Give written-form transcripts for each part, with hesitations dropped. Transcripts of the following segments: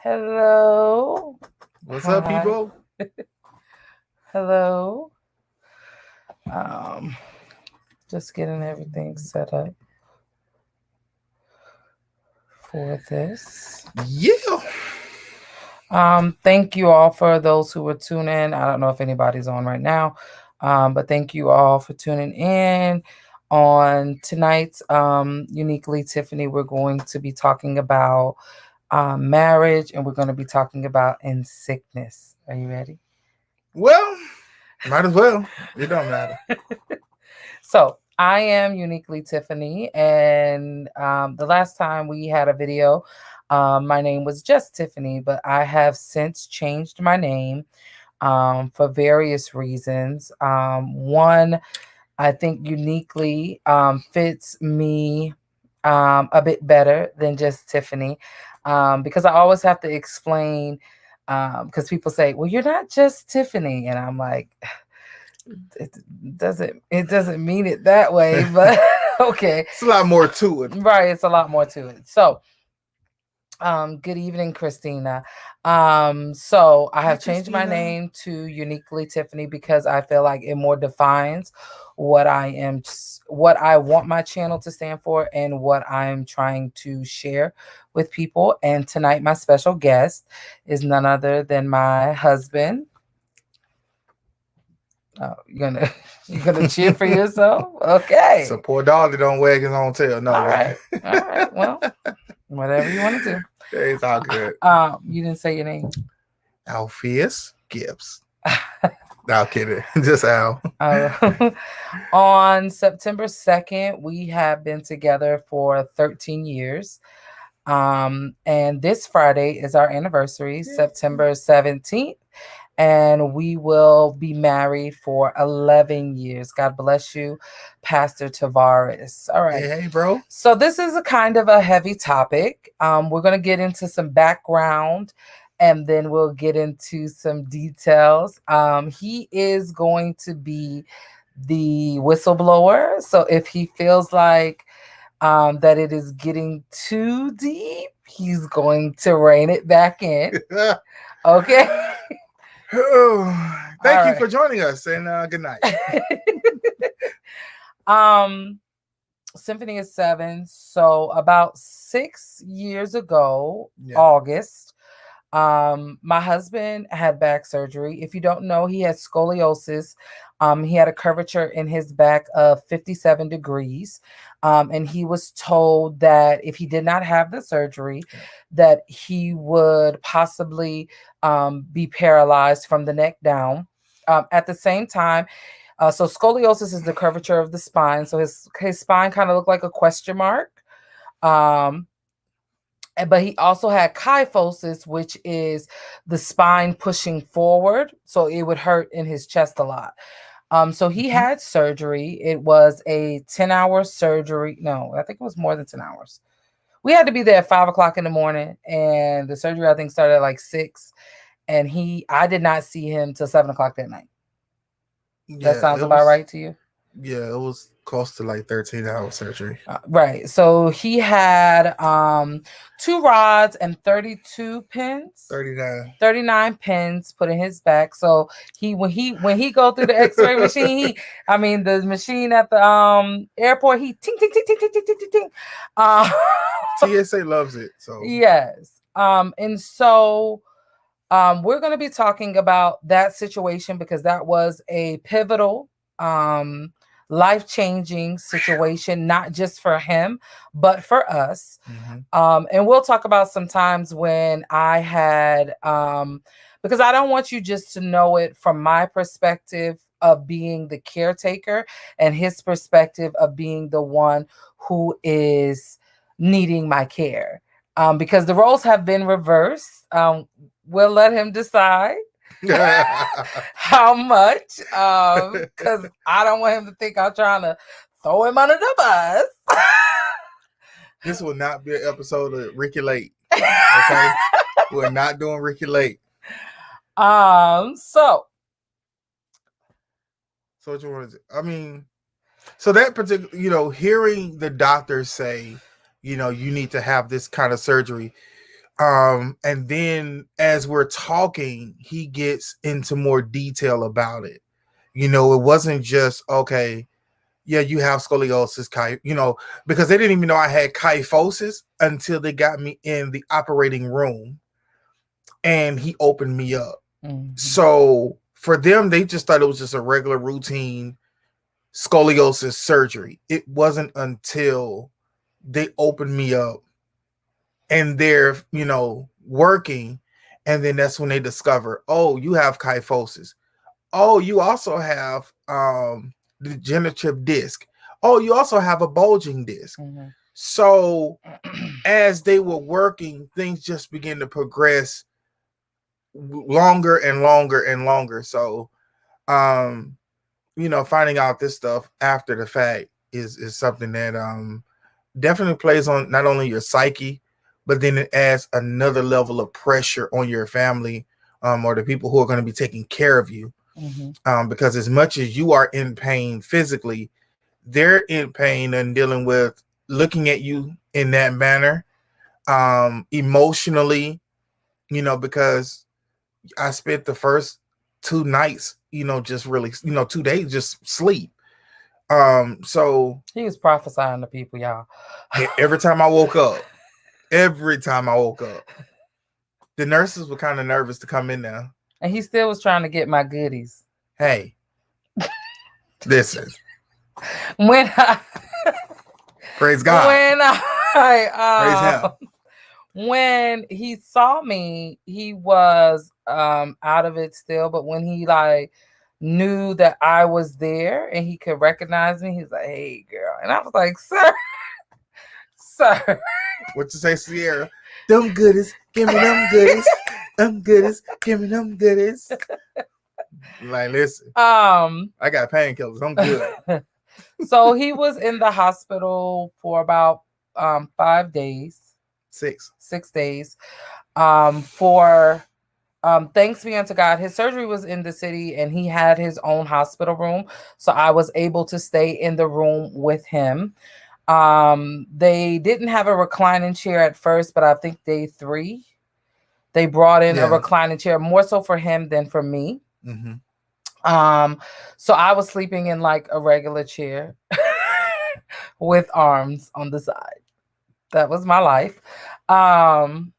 Hello. What's up, Hi. people? Hello. Um, just getting everything set up for this. Yeah. Thank you all for those who were tuning in. I don't know if anybody's on right now, but thank you all for tuning in. On tonight's Uniquely Tiffany, we're going to be talking about marriage, and we're going to be talking about in sickness. Are you ready? Well, might as well. It don't matter. So I am Uniquely Tiffany, and the last time we had a video, my name was just Tiffany, but I have since changed my name for various reasons. One, I think uniquely fits me a bit better than just Tiffany, because I always have to explain. Because people say, "Well, you're not just Tiffany," and I'm like, it doesn't mean it that way, but okay. It's a lot more to it. Right, it's a lot more to it. So good evening, Christina. So I Hi, have changed my Christina. name to Uniquely Tiffany because I feel like it more defines what I am, what I want my channel to stand for, and what I'm trying to share with people. And tonight, my special guest is none other than my husband. Oh, you're gonna cheer for yourself? So Okay. poor dog don't wag his own tail. No, All right. All right. Well, whatever you want to do. it's all good. You didn't say your name. Alpheus Gibbs. No, kidding. Just Al. On September 2nd, we have been together for 13 years. And this Friday is our anniversary, September 17th. And we will be married for 11 years. God bless you, Pastor Tavares. All right. Hey, bro. So, this is a kind of a heavy topic. We're going to get into some background and then we'll get into some details. He is going to be the whistleblower. So, if he feels like that it is getting too deep, he's going to rein it back in. Okay. Thank All you right. for joining us and good night. um Symphony of Seven. So about 6 years ago, Yeah. August, my husband had back surgery. If you don't know, he had scoliosis. He had a curvature in his back of 57 degrees. And he was told that if he did not have the surgery, that he would possibly be paralyzed from the neck down. At the same time, so scoliosis is the curvature of the spine. So his spine kind of looked like a question mark. Um, but he also had kyphosis, which is the spine pushing forward, so it would hurt in his chest a lot. So he had surgery. It was a 10-hour surgery. No, I think it was more than 10 hours. We had to be there at 5 o'clock in the morning, and the surgery I think started at like 6. And I did not see him till 7 o'clock that night. That Yeah, sounds about right to you? it was close to like 13-hour surgery. Right. So he had 2 rods and 32 pins. 39. 39 pins put in his back. So when he go through the x-ray machine, I mean the machine at the airport, he ting ting ting ting ting ting ting ting ting. TSA loves it. So Yes. And so we're going to be talking about that situation because that was a pivotal, life-changing situation, not just for him, but for us. And we'll talk about some times when I had, because I don't want you just to know it from my perspective of being the caretaker and his perspective of being the one who is needing my care. Because the roles have been reversed. We'll let him decide how much, because I don't want him to think I'm trying to throw him under the bus. This will not be an episode of Ricky Lake. Okay, we're not doing Ricky Lake. So what you want to do? I mean, so that particular, hearing the doctor say, you need to have this kind of surgery. And then as we're talking, he gets into more detail about it. It wasn't just okay. Yeah, you have scoliosis, because they didn't even know I had kyphosis until they got me in the operating room and he opened me up. Mm-hmm. So for them, they just thought it was just a regular routine scoliosis surgery. It wasn't until they opened me up and they're, working. And then that's when they discover, oh, you have kyphosis. Oh, you also have degenerative disc. Oh, you also have a bulging disc. Mm-hmm. So as they were working, things just began to progress longer and longer and longer. So, um, finding out this stuff after the fact is something that definitely plays on not only your psyche, but then it adds another level of pressure on your family, or the people who are going to be taking care of you. Mm-hmm. Because as much as you are in pain physically, they're in pain and dealing with looking at you in that manner, emotionally, because I spent the first 2 nights, just really, 2 days just sleep. So He was prophesying to people, y'all. every time I woke up, every time I woke up, the nurses were kind of nervous to come in there. And he still was trying to get my goodies. Hey, listen, When I praise God, when praise I Him. when he saw me, he was out of it still, but when he like knew that I was there and he could recognize me, he's like, "Hey girl." And I was like, "Sir, sir." What you say, Sierra? Them goodies, give me them goodies. Them goodies, give me them goodies. Like, listen, I got painkillers. I'm good. So he was in the hospital for about 5 days, 6. 6 days. For thanks be unto God, his surgery was in the city and he had his own hospital room. So I was able to stay in the room with him. They didn't have a reclining chair at first, but I think day 3, they brought in a reclining chair, more so for him than for me. Mm-hmm. So I was sleeping in like a regular chair with arms on the side. That was my life. Um,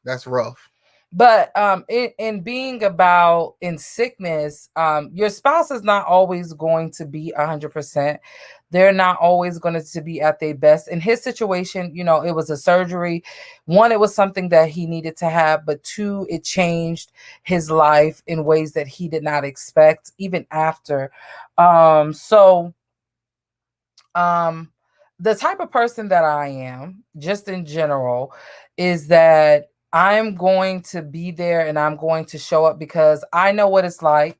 That's rough. but in being about in sickness, your spouse is not always going to be 100%. They're not always going to be at their best. In his situation, it was a surgery. One, it was something that he needed to have, but two, it changed his life in ways that he did not expect, even after. So um the type of person that I am, just in general, is that I'm going to be there and I'm going to show up because I know what it's like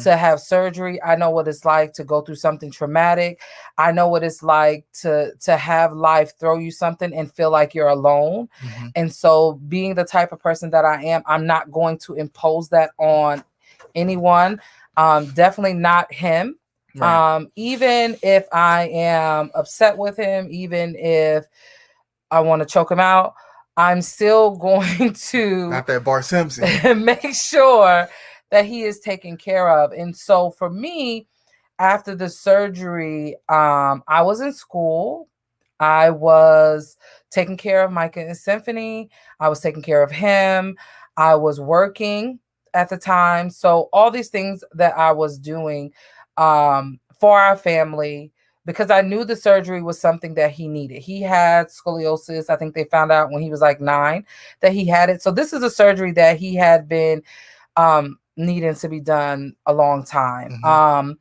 to have surgery. I know what it's like to go through something traumatic. I know what it's like to have life throw you something and feel like you're alone. Mm-hmm. And so being the type of person that I am, I'm not going to impose that on anyone. Definitely not him. Right. Even if I am upset with him, even if I want to choke him out, I'm still going to Not that Bart Simpson. make sure that he is taken care of. And so for me, after the surgery, I was in school. I was taking care of Micah and Symphony. I was taking care of him. I was working at the time. So all these things that I was doing for our family, because I knew the surgery was something that he needed. He had scoliosis. I think they found out when he was like 9 that he had it. So this is a surgery that he had been needing to be done a long time. Mm-hmm.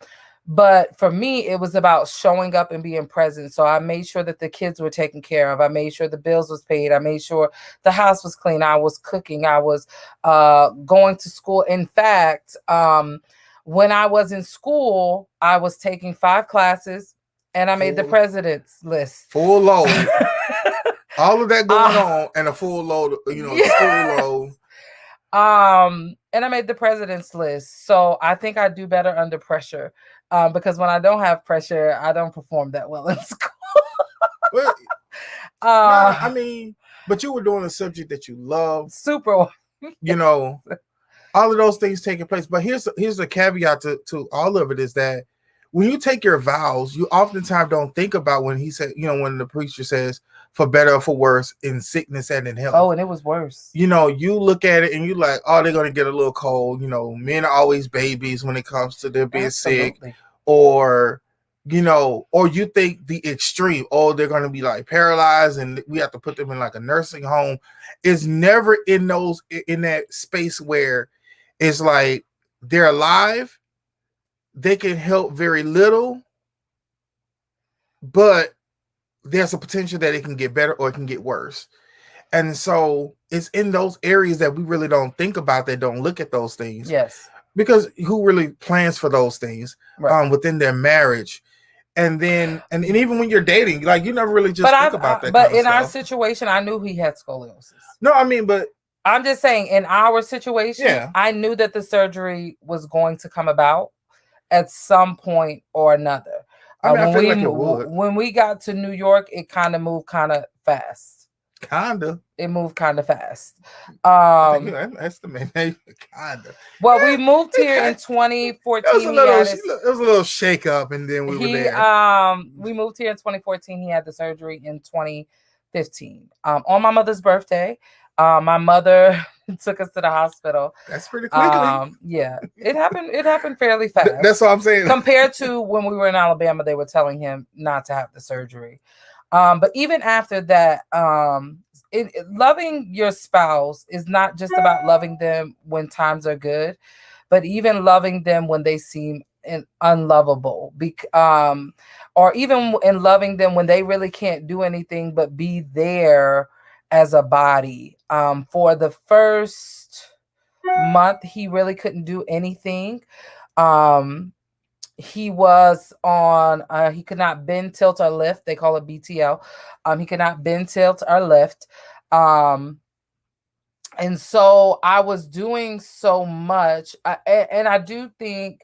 But for me, it was about showing up and being present. So I made sure that the kids were taken care of. I made sure the bills was paid. I made sure the house was clean. I was cooking. I was going to school. In fact, when I was in school, I was taking 5 classes and I made the president's list. Full load. All of that going on and a full load, yes. school load. And I made the president's list. So I think I do better under pressure. Because when I don't have pressure, I don't perform that well in school. Nah, I Uh, mean, but you were doing a subject that you love, super. you know, all of those things taking place. But here's a caveat to all of it is that when you take your vows, you oftentimes don't think about when he said, when the preacher says for better or for worse in sickness and in health. Oh, and it was worse. You look at it and you like, oh, they're gonna get a little cold. Men are always babies when it comes to their being sick, Absolutely. or or you think the extreme, oh, they're gonna be like paralyzed and we have to put them in like a nursing home. It's never in that space where it's like they're alive, they can help very little, but there's a potential that it can get better or it can get worse. And so it's in those areas that we really don't think about, that don't look at those things. Yes. Because who really plans for those things Right. within their marriage? And then and even when you're dating, like you never really just think about that But kind of in our stuff. situation, I knew he had scoliosis. No, I mean, but I'm just saying, in our situation, yeah, I knew that the surgery was going to come about at some point or another. I mean, I When feel like it would. when we got to New York, it kind of moved kind of fast. Kinda. It moved kind of fast. I think that's the main name. Kinda. Well, we moved here in It was 2014. a He little. had It his was a little shake up, and then we were he there. we moved here in 2014. He had the surgery in 2015. On my mother's birthday. My mother took us to the hospital. That's pretty quickly. Yeah, it happened. It happened fairly fast. That's what I'm saying. Compared to when we were in Alabama, they were telling him not to have the surgery. But even after that, loving your spouse is not just about loving them when times are good, but even loving them when they seem unlovable. Or even in loving them when they really can't do anything but be there as a body. For the first month, he really couldn't do anything. He was on he could not bend, tilt, or lift. They call it BTL. He could not bend, tilt, or lift. And so I was doing so much, and I do think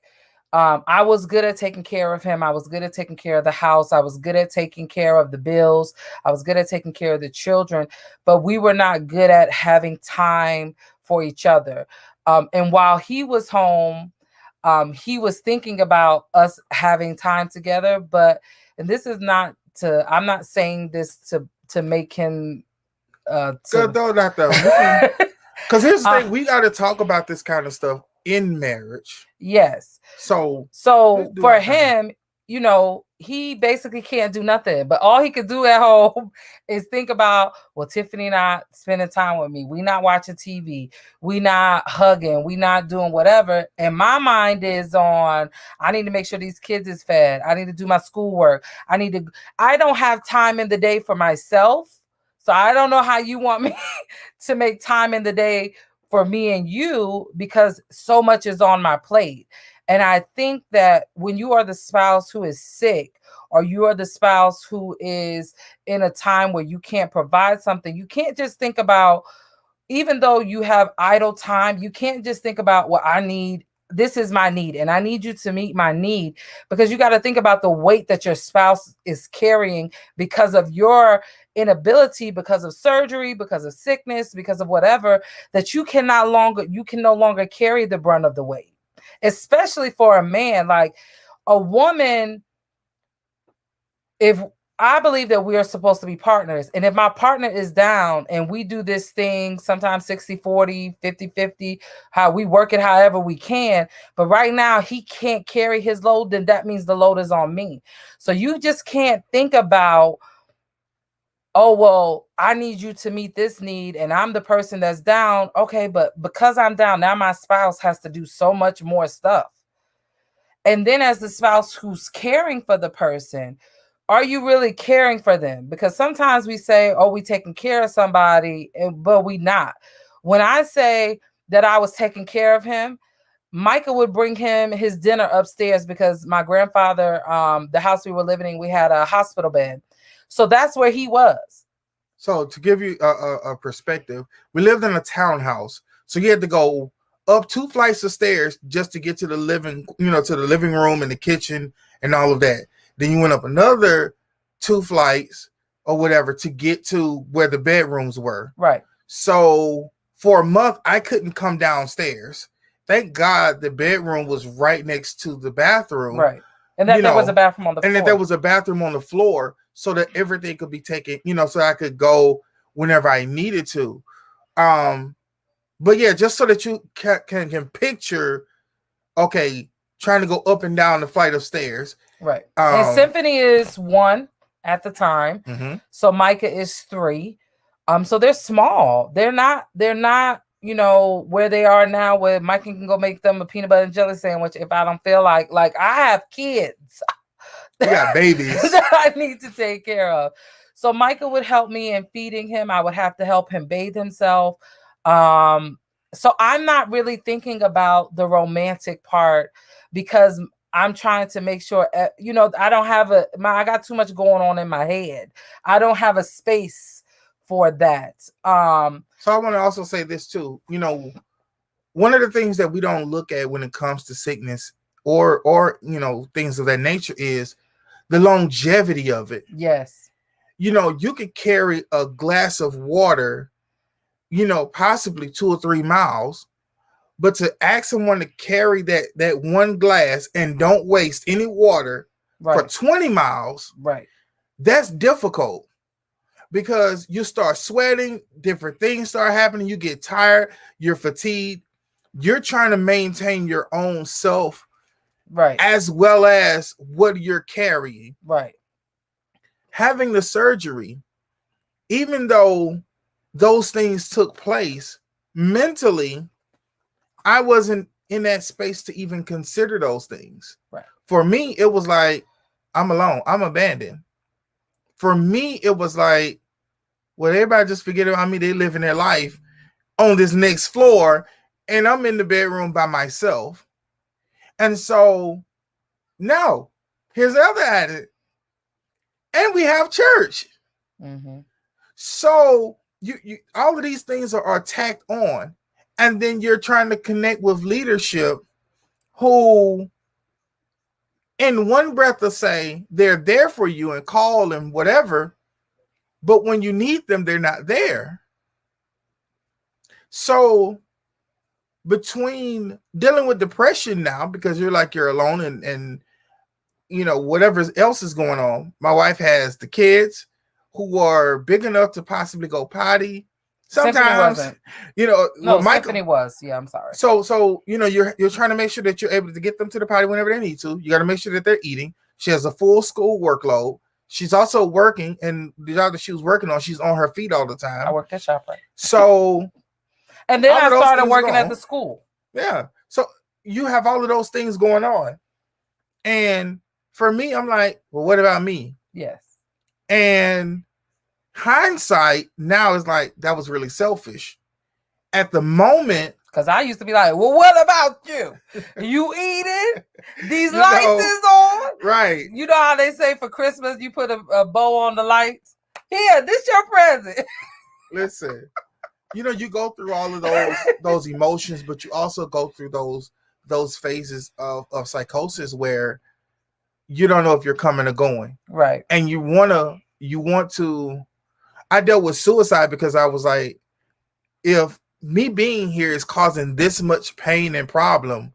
I was good at taking care of him. I was good at taking care of the house. I was good at taking care of the bills. I was good at taking care of the children, but we were not good at having time for each other. And while he was home, he was thinking about us having time together. And this is not to, I'm not saying this to make him Good though, not though. Because here's the thing, we got to talk about this kind of stuff in marriage. Yes. So for him, he basically can't do nothing, but all he could do at home is think about, well, Tiffany not spending time with me. We not watching TV. We not hugging. We not doing whatever. And my mind is on, I need to make sure these kids is fed. I need to do my schoolwork. I don't have time in the day for myself. So I don't know how you want me to make time in the day for me and you, because so much is on my plate. And I think that when you are the spouse who is sick, or you are the spouse who is in a time where you can't provide something, you can't just think about, even though you have idle time, you can't just think about what I need. This is my need, and I need you to meet my need, because you got to think about the weight that your spouse is carrying because of your inability, because of surgery, because of sickness, because of whatever, that you can no longer carry the brunt of the weight, especially for a man. Like a woman, if I believe that we are supposed to be partners. And if my partner is down and we do this thing, sometimes 60-40, 50-50, how we work it however we can. But right now he can't carry his load, then that means the load is on me. So you just can't think about, oh, well, I need you to meet this need and I'm the person that's down. Okay, but because I'm down, now my spouse has to do so much more stuff. And then as the spouse who's caring for the person, are you really caring for them? Because sometimes we say, oh, we taking care of somebody, but we not. When I say that I was taking care of him, Micah would bring him his dinner upstairs, because my grandfather, the house we were living in, we had a hospital bed. So that's where he was. So to give you a perspective, we lived in a townhouse. So you had to go up 2 flights of stairs just to get to the living room and the kitchen and all of that. Then you went up another 2 flights or whatever to get to where the bedrooms were. Right. So for a month, I couldn't come downstairs. Thank God the bedroom was right next to the bathroom. Right. And that there was a bathroom on the and floor. that there was a bathroom on the floor so that everything could be taken, so I could go whenever I needed to. But yeah, just so that you can picture, okay, trying to go up and down the flight of stairs. Right. And Symphony is 1 at the time. Mm-hmm. So Micah is 3. So they're small. They're not, where they are now, where Micah can go make them a peanut butter and jelly sandwich if I don't feel like I have kids. You got babies that I need to take care of. So Micah would help me in feeding him. I would have to help him bathe himself. So I'm not really thinking about the romantic part because I'm trying to make sure, I don't have I got too much going on in my head. I don't have a space for that. So I want to also say this too. One of the things that we don't look at when it comes to sickness or things of that nature is the longevity of it. Yes. You could carry a glass of water, possibly 2 or 3 miles, but to ask someone to carry that one glass and don't waste any water for 20 miles, right, that's difficult because you start sweating, different things start happening, you get tired, you're fatigued, you're trying to maintain your own self, right, as well as what you're carrying. Right. Having the surgery, even though those things took place, mentally, I wasn't in that space to even consider those things. Right. For me, it was like, I'm alone. I'm abandoned. For me, it was like, well, everybody just forget about me. They living their life on this next floor, and I'm in the bedroom by myself. And so, no, here's the other added. And we have church. Mm-hmm. So you all of these things are tacked on. And then you're trying to connect with leadership who in one breath to say they're there for you and call and whatever, but when you need them, they're not there. So between dealing with depression now, because you're alone and whatever else is going on, my wife has the kids who are big enough to possibly go potty. Sometimes, Tiffany was. Yeah, I'm sorry. So you're trying to make sure that you're able to get them to the potty whenever they need to. You got to make sure that they're eating. She has a full school workload. She's also working, and the job that she was working on, she's on her feet all the time. I worked at ShopRite. So, and then I started working at the school. Yeah. So you have all of those things going on, and for me, I'm like, well, what about me? Yes. And hindsight now is like, that was really selfish. At the moment, because I used to be like, well, what about you? You eating? These lights is on? Right. You know how they say for Christmas, you put a bow on the lights? Here, this your present. Listen, you go through all of those emotions, but you also go through those phases of psychosis where you don't know if you're coming or going. Right. And you want to, I dealt with suicide because I was like, if me being here is causing this much pain and problem,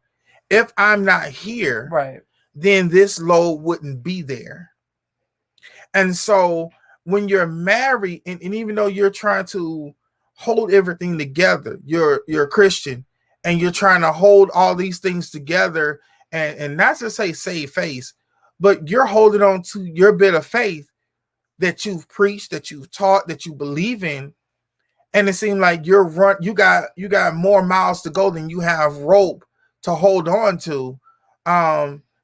if I'm not here, right, then this load wouldn't be there. And so when you're married, and even though you're trying to hold everything together, you're a Christian, and you're trying to hold all these things together, and not to say save face, but you're holding on to your bit of faith that you've preached, that you've taught, that you believe in. And it seemed like you got more miles to go than you have rope to hold on to.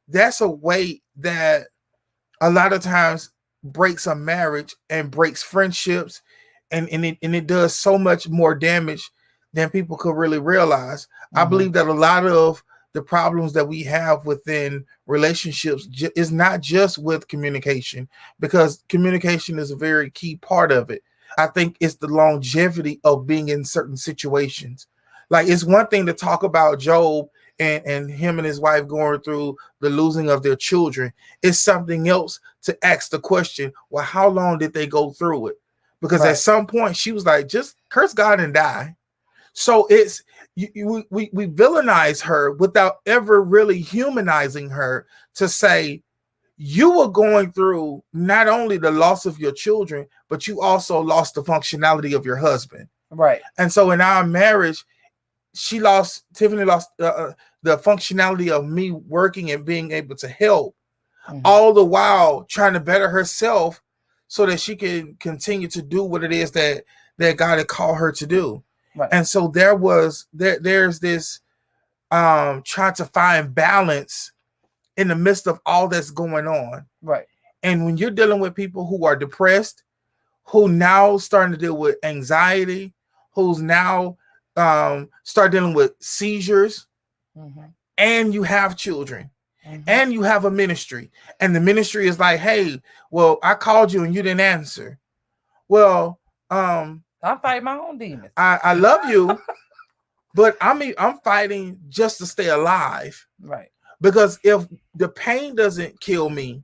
That's a weight that a lot of times breaks a marriage and breaks friendships, and it does so much more damage than people could really realize. Mm-hmm. I believe that a lot of the problems that we have within relationships is not just with communication, because communication is a very key part of it. I think it's the longevity of being in certain situations. Like, it's one thing to talk about Job and him and his wife going through the losing of their children, it's something else to ask the question, well, how long did they go through it? Because at Right. some point she was like, just curse God and die. So it's we villainize her without ever really humanizing her to say you were going through not only the loss of your children, but you also lost the functionality of your husband. Right. And so in our marriage, Tiffany lost the functionality of me working and being able to help, Hmm. all the while trying to better herself so that she can continue to do what it is that God had called her to do. Right. And so there's this trying to find balance in the midst of all that's going on. Right. And when you're dealing with people who are depressed, who now starting to deal with anxiety, who's now start dealing with seizures, Hmm. and you have children, Hmm. and you have a ministry, and the ministry is like, hey, well, I called you and you didn't answer. Well, um, I'm fighting my own demons. I love you, but I'm fighting just to stay alive. Right. Because if the pain doesn't kill me,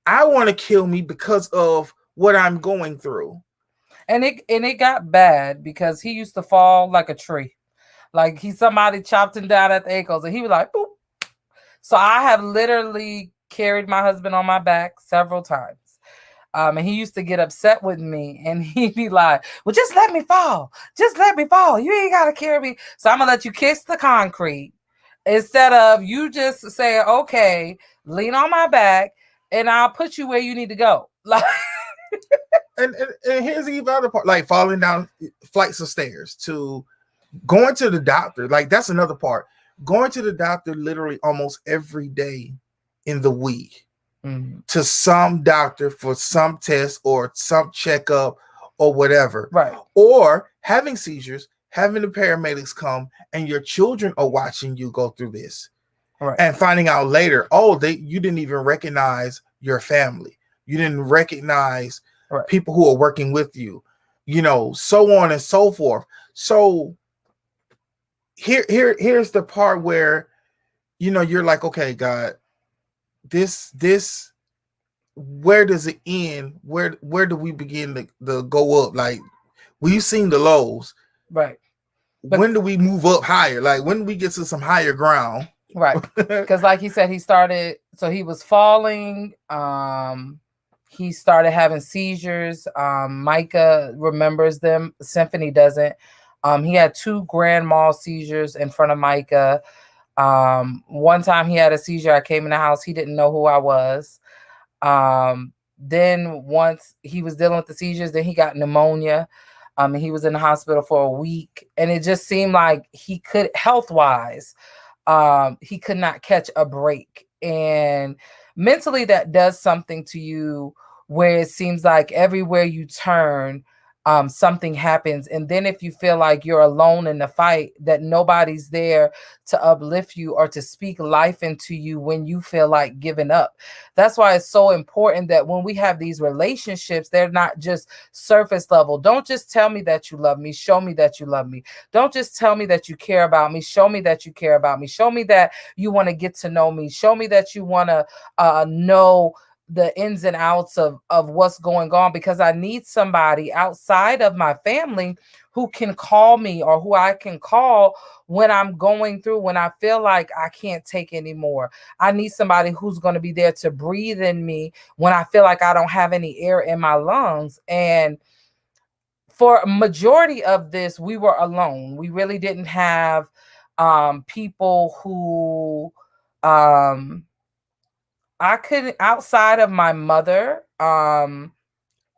I want to kill me because of what I'm going through. And it got bad because he used to fall like a tree. Like somebody chopped him down at the ankles and he was like, boop. So I have literally carried my husband on my back several times. And he used to get upset with me and he'd be like, well, just let me fall. Just let me fall. You ain't got to carry me. So I'm going to let you kiss the concrete instead of you just saying, okay, lean on my back and I'll put you where you need to go. Like, And here's the even other part, like falling down flights of stairs, to going to the doctor. Like that's another part. Going to the doctor literally almost every day in the week, mm, to some doctor for some test or some checkup or whatever. right, Or having seizures, having the paramedics come, and your children are watching you go through this, right, and finding out later, oh, you didn't even recognize your family. You didn't recognize right. people who are working with you, so on and so forth. So here's the part where you're like, okay, God, this where does it end? Where do we begin to go up? Like, we've seen the lows. Right. But When do we move up higher? Like, when do we get to some higher ground? right. Because like he said, he started, so he was falling. He started having seizures. Micah remembers them. Symphony doesn't. He had two grand mal seizures in front of Micah. One time he had a seizure. I came in the house. He didn't know who I was. Then once he was dealing with the seizures, then he got pneumonia. And he was in the hospital for a week, and it just seemed like he could, health wise, he could not catch a break. And mentally, that does something to you where it seems like everywhere you turn, something happens. And then if you feel like you're alone in the fight, that nobody's there to uplift you or to speak life into you when you feel like giving up. That's why it's so important that when we have these relationships, they're not just surface level. Don't just tell me that you love me. Show me that you love me. Don't just tell me that you care about me. Show me that you care about me. Show me that you want to get to know me. Show me that you want to know the ins and outs of what's going on, because I need somebody outside of my family who can call me, or who I can call when I'm going through, when I feel like I can't take anymore. I need somebody who's going to be there to breathe in me when I feel like I don't have any air in my lungs. And for a majority of this, we were alone. We really didn't have people who I couldn't, outside of my mother.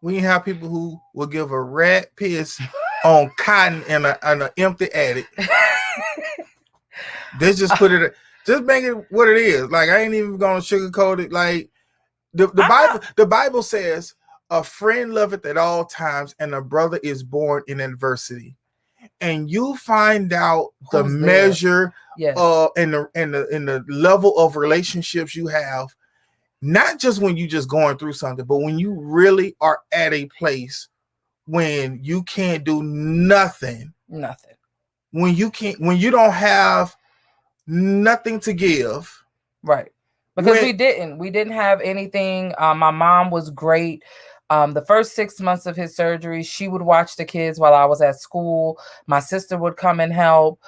We have people who will give a rat piss on cotton in an empty attic. They just put it, just make it what it is. Like, I ain't even gonna sugarcoat it. Like, the Bible says, a friend loveth at all times, and a brother is born in adversity. And you find out the Who's there? measure Yes. in the level of relationships you have, not just when you just going through something, but when you really are at a place when you can't do nothing, Nothing. when you don't have nothing to give. Right. Because When we didn't have anything. My mom was great. The first 6 months of his surgery, she would watch the kids while I was at school. My sister would come and help.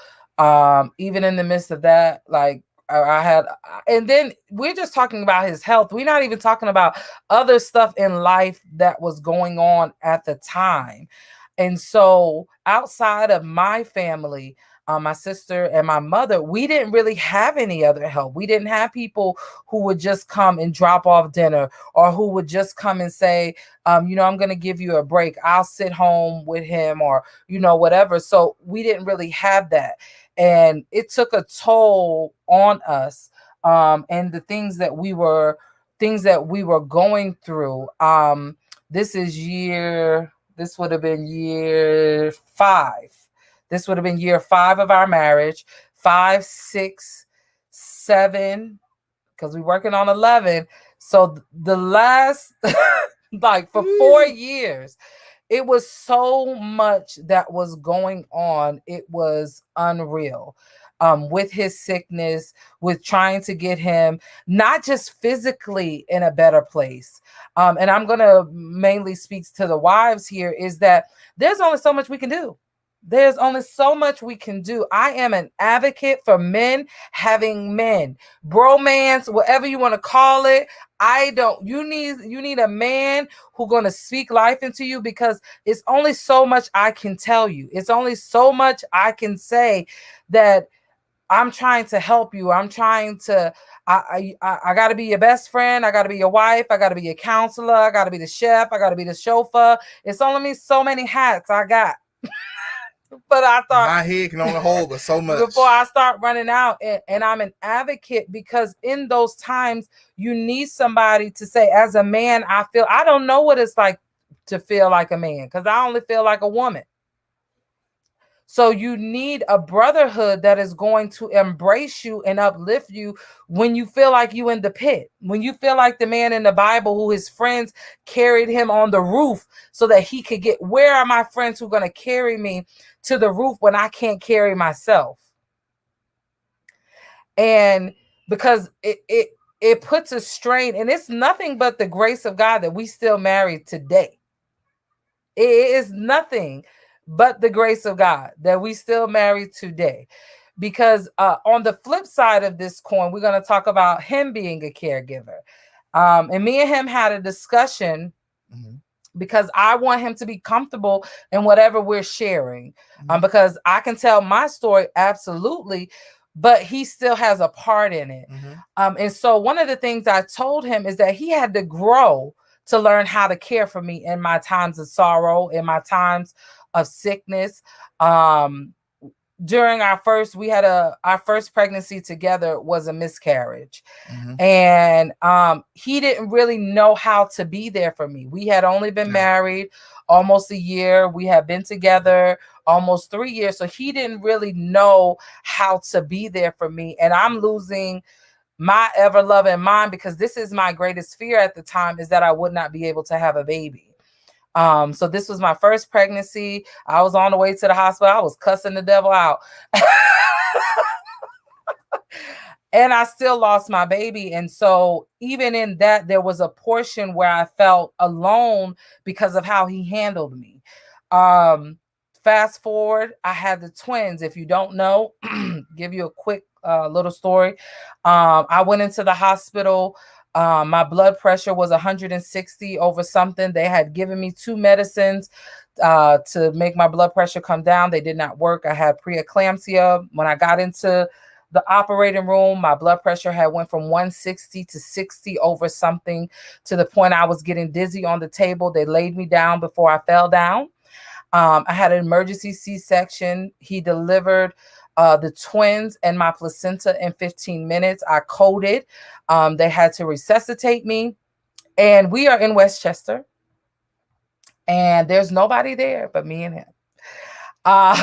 Even in the midst of that, like I had, and then we're just talking about his health. We're not even talking about other stuff in life that was going on at the time. And so outside of my family, my sister and my mother, we didn't really have any other help. We didn't have people who would just come and drop off dinner, or who would just come and say, I'm going to give you a break. I'll sit home with him, or, whatever. So we didn't really have that. And it took a toll on us. And the things that we were going through. This would have been year 5. This would have been year 5 of our marriage. 5, 6, 7, because we're working on 11. So the last, like for 4 years, it was so much that was going on. It was unreal. With his sickness, with trying to get him not just physically in a better place. And I'm going to mainly speak to the wives here, is that there's only so much we can do. There's only so much we can do. I am an advocate for men having men, bromance, whatever you want to call it. I don't. You need a man who's going to speak life into you, because it's only so much I can tell you. It's only so much I can say, that I'm trying to help you. I'm trying to. I got to be your best friend. I got to be your wife. I got to be your counselor. I got to be the chef. I got to be the chauffeur. It's only me so many hats I got. But I thought, my head can only hold but so before much. I start running out, and I'm an advocate, because in those times you need somebody to say, as a man, I don't know what it's like to feel like a man, because I only feel like a woman. So you need a brotherhood that is going to embrace you and uplift you when you feel like you in the pit. When you feel like the man in the Bible who his friends carried him on the roof so that he could get, where are my friends who are going to carry me to the roof when I can't carry myself? And because it puts a strain, and it's nothing but the grace of God that we still married today. It is nothing but the grace of God that we still married today. Because on the flip side of this coin, we're going to talk about him being a caregiver. And me and him had a discussion, Mm-hmm. because I want him to be comfortable in whatever we're sharing. Mm-hmm. Because I can tell my story, absolutely, but he still has a part in it. Mm-hmm. And so one of the things I told him is that he had to grow to learn how to care for me in my times of sorrow, in my times of sickness. During our first pregnancy together was a miscarriage. Mm-hmm. And he didn't really know how to be there for me. We had only been Yeah. married almost a year. We had been together almost 3 years. So he didn't really know how to be there for me. And I'm losing my ever loving mind, because this is my greatest fear at the time, is that I would not be able to have a baby. So this was my first pregnancy. I was on the way to the hospital. I was cussing the devil out. And I still lost my baby. And so even in that, there was a portion where I felt alone because of how he handled me. Um, Fast forward, I had the twins. If you don't know, give you a quick little story. I went into the hospital. My blood pressure was 160 over something. They had given me 2 medicines to make my blood pressure come down. They did not work. I had preeclampsia. When I got into the operating room, my blood pressure had went from 160 to 60 over something, to the point I was getting dizzy on the table. They laid me down before I fell down. I had an emergency C-section. He delivered the twins and my placenta in 15 minutes. I coded. They had to resuscitate me. And we are in Westchester. And there's nobody there but me and him. Uh,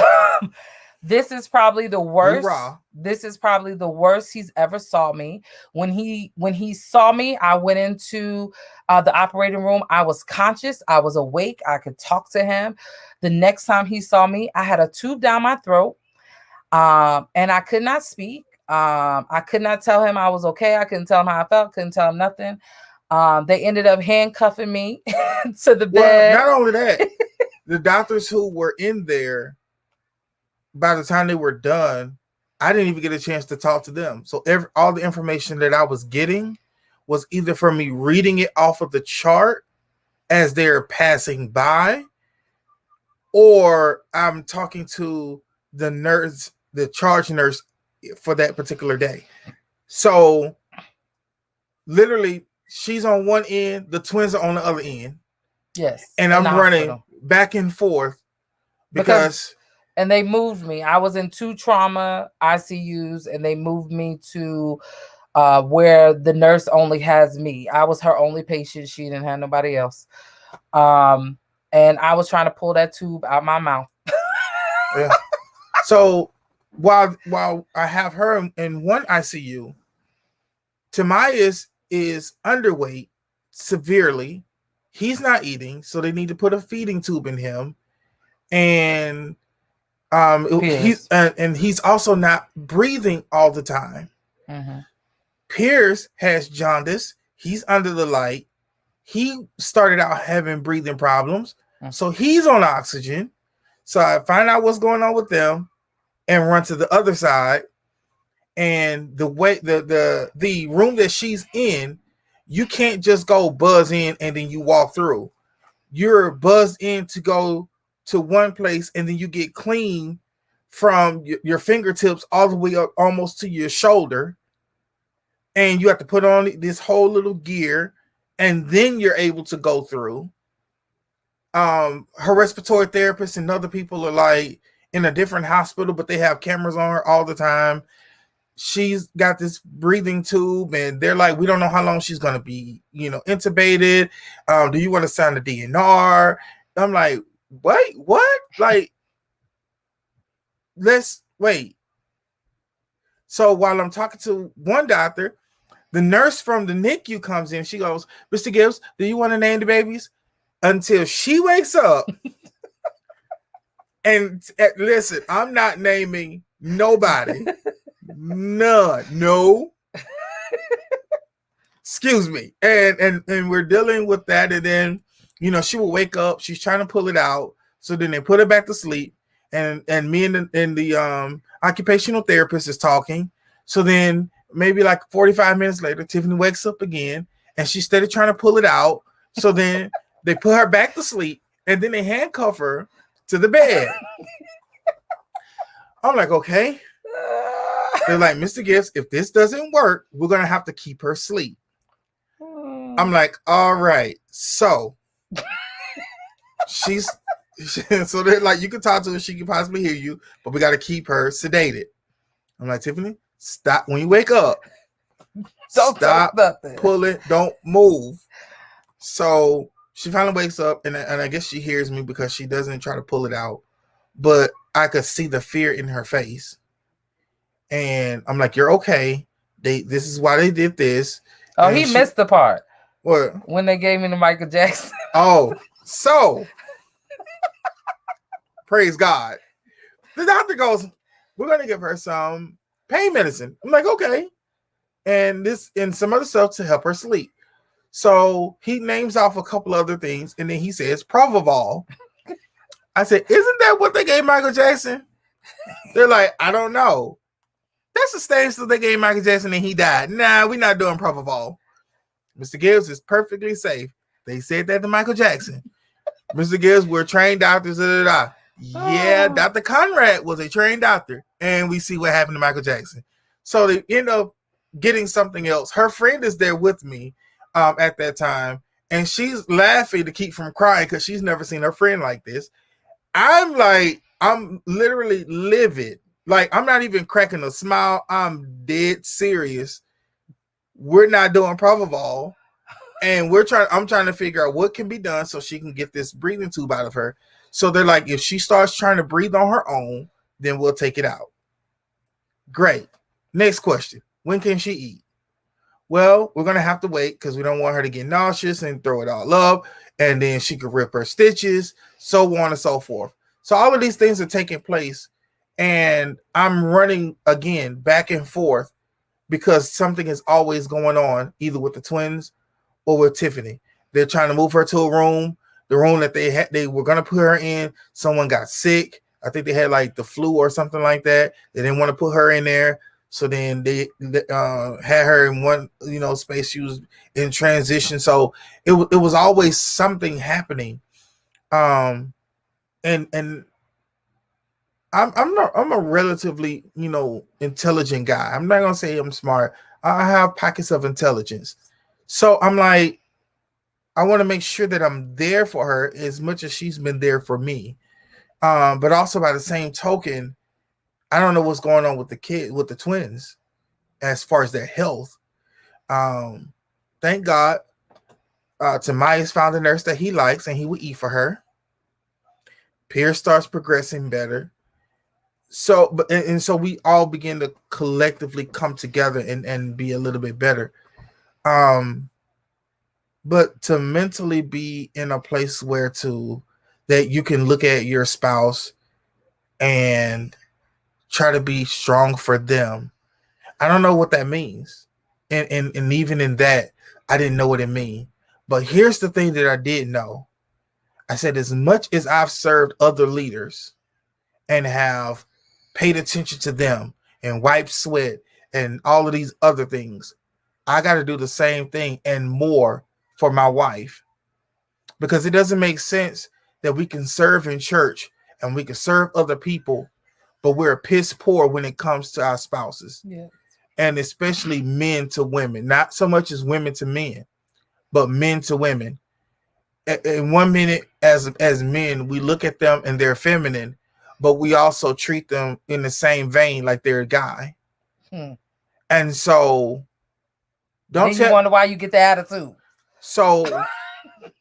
this is probably the worst. Hoorah. This is probably the worst he's ever saw me. When he saw me, I went into the operating room. I was conscious. I was awake. I could talk to him. The next time he saw me, I had a tube down my throat, and I could not speak. I could not tell him I was okay. I couldn't tell him how I felt. Couldn't tell him nothing. They ended up handcuffing me to the Well, bed. not only that, the doctors who were in there, by the time they were done, I didn't even get a chance to talk to them. So all the information that I was getting was either from me reading it off of the chart as they're passing by, or I'm talking to the nurse, the charge nurse for that particular day. So literally, she's on one end, the twins are on the other end, Yes, and in the I'm running hospital back and forth because because and they moved me. I was in 2 trauma ICUs, and they moved me to where the nurse only has me. I was her only patient. She didn't have nobody else. Um, and I was trying to pull that tube out my mouth. yeah. So while I have her in one ICU, Tamias is underweight severely. He's not eating, so they need to put a feeding tube in him, and Pierce. and he's also not breathing all the time. Mm-hmm. Pierce has jaundice. He's under the light. He started out having breathing problems, so he's on oxygen. So I find out what's going on with them and run to the other side. And the way the room that she's in, you can't just go buzz in and then you walk through. You're buzzed in to go to one place, and then you get clean from your fingertips all the way up almost to your shoulder, and you have to put on this whole little gear, and then you're able to go through. Her respiratory therapist and other people are like in a different hospital, but they have cameras on her all the time. She's got this breathing tube, and they're like, we don't know how long she's going to be, intubated. Do you want to sign the DNR? I'm like, what? Like, let's wait. So while I'm talking to one doctor, the nurse from the NICU comes in. She goes, Mr. Gibbs, do you want to name the babies? Until she wakes up. And listen, I'm not naming nobody. None. No. Excuse me. And we're dealing with that. And then, she will wake up. She's trying to pull it out. So then they put her back to sleep. And me and the occupational therapist is talking. So then maybe like 45 minutes later, Tiffany wakes up again, and she's steady trying to pull it out. So then they put her back to sleep, and then they handcuff her to the bed. I'm like, okay. They're like, Mr. Gibbs, if this doesn't work, we're going to have to keep her asleep. I'm like, all right. So so they're like, you can talk to her, she can possibly hear you, but we got to keep her sedated. I'm like, Tiffany, stop. When you wake up, Don't stop nothing. pulling, don't move. So she finally wakes up, and I guess she hears me because she doesn't try to pull it out, but I could see the fear in her face. And I'm like, you're okay. This is why they did this. Oh, and he missed the part. What? When they gave me the Michael Jackson. Oh, so praise God. The doctor goes, we're going to give her some pain medicine. I'm like, okay. And some other stuff to help her sleep. So he names off a couple other things, and then he says Provovol. I said, isn't that what they gave Michael Jackson? They're like, I don't know. That's the same stuff they gave Michael Jackson and he died. Nah, we're not doing Propofol. Mr. Gibbs is perfectly safe. They said that to Michael Jackson. Mr. Gibbs, we're trained doctors. Yeah, Dr. Conrad was a trained doctor, and we see what happened to Michael Jackson. So they end up getting something else. Her friend is there with me at that time, and she's laughing to keep from crying because she's never seen her friend like this. I'm literally livid. Like, I'm not even cracking a smile. I'm dead serious. We're not doing Propofol, and I'm trying to figure out what can be done so she can get this breathing tube out of her. So they're like, if she starts trying to breathe on her own, then we'll take it out. Great. Next question. When can she eat? Well, we're going to have to wait because we don't want her to get nauseous and throw it all up, and then she could rip her stitches, so on and so forth. So all of these things are taking place, and I'm running again back and forth because something is always going on, either with the twins or with Tiffany. They're trying to move her to a room, the room that they were gonna put her in. Someone got sick. I think they had like the flu or something like that. They didn't want to put her in there, so then they had her in one space. She was in transition, so it was always something happening. Um, and I'm a relatively intelligent guy. I'm not gonna say I'm smart. I have pockets of intelligence, so I'm like, I want to make sure that I'm there for her as much as she's been there for me. But also by the same token, I don't know what's going on with the twins, as far as their health. Um, thank God, Tamias found a nurse that he likes, and he would eat for her. Pierce starts progressing better. So, so we all begin to collectively come together and be a little bit better. Um, but to mentally be in a place where to that you can look at your spouse and try to be strong for them. I don't know what that means. And even in that, I didn't know what it mean. But here's the thing that I did know. I said, as much as I've served other leaders and have paid attention to them and wiped sweat and all of these other things, I got to do the same thing and more for my wife, because it doesn't make sense that we can serve in church and we can serve other people, but we're piss poor when it comes to our spouses. Yeah. And especially men to women, not so much as women to men, but men to women. In 1 minute, as men, we look at them and they're feminine, but we also treat them in the same vein like they're a guy. Hmm. And so don't Then you tell. wonder why you get the attitude. So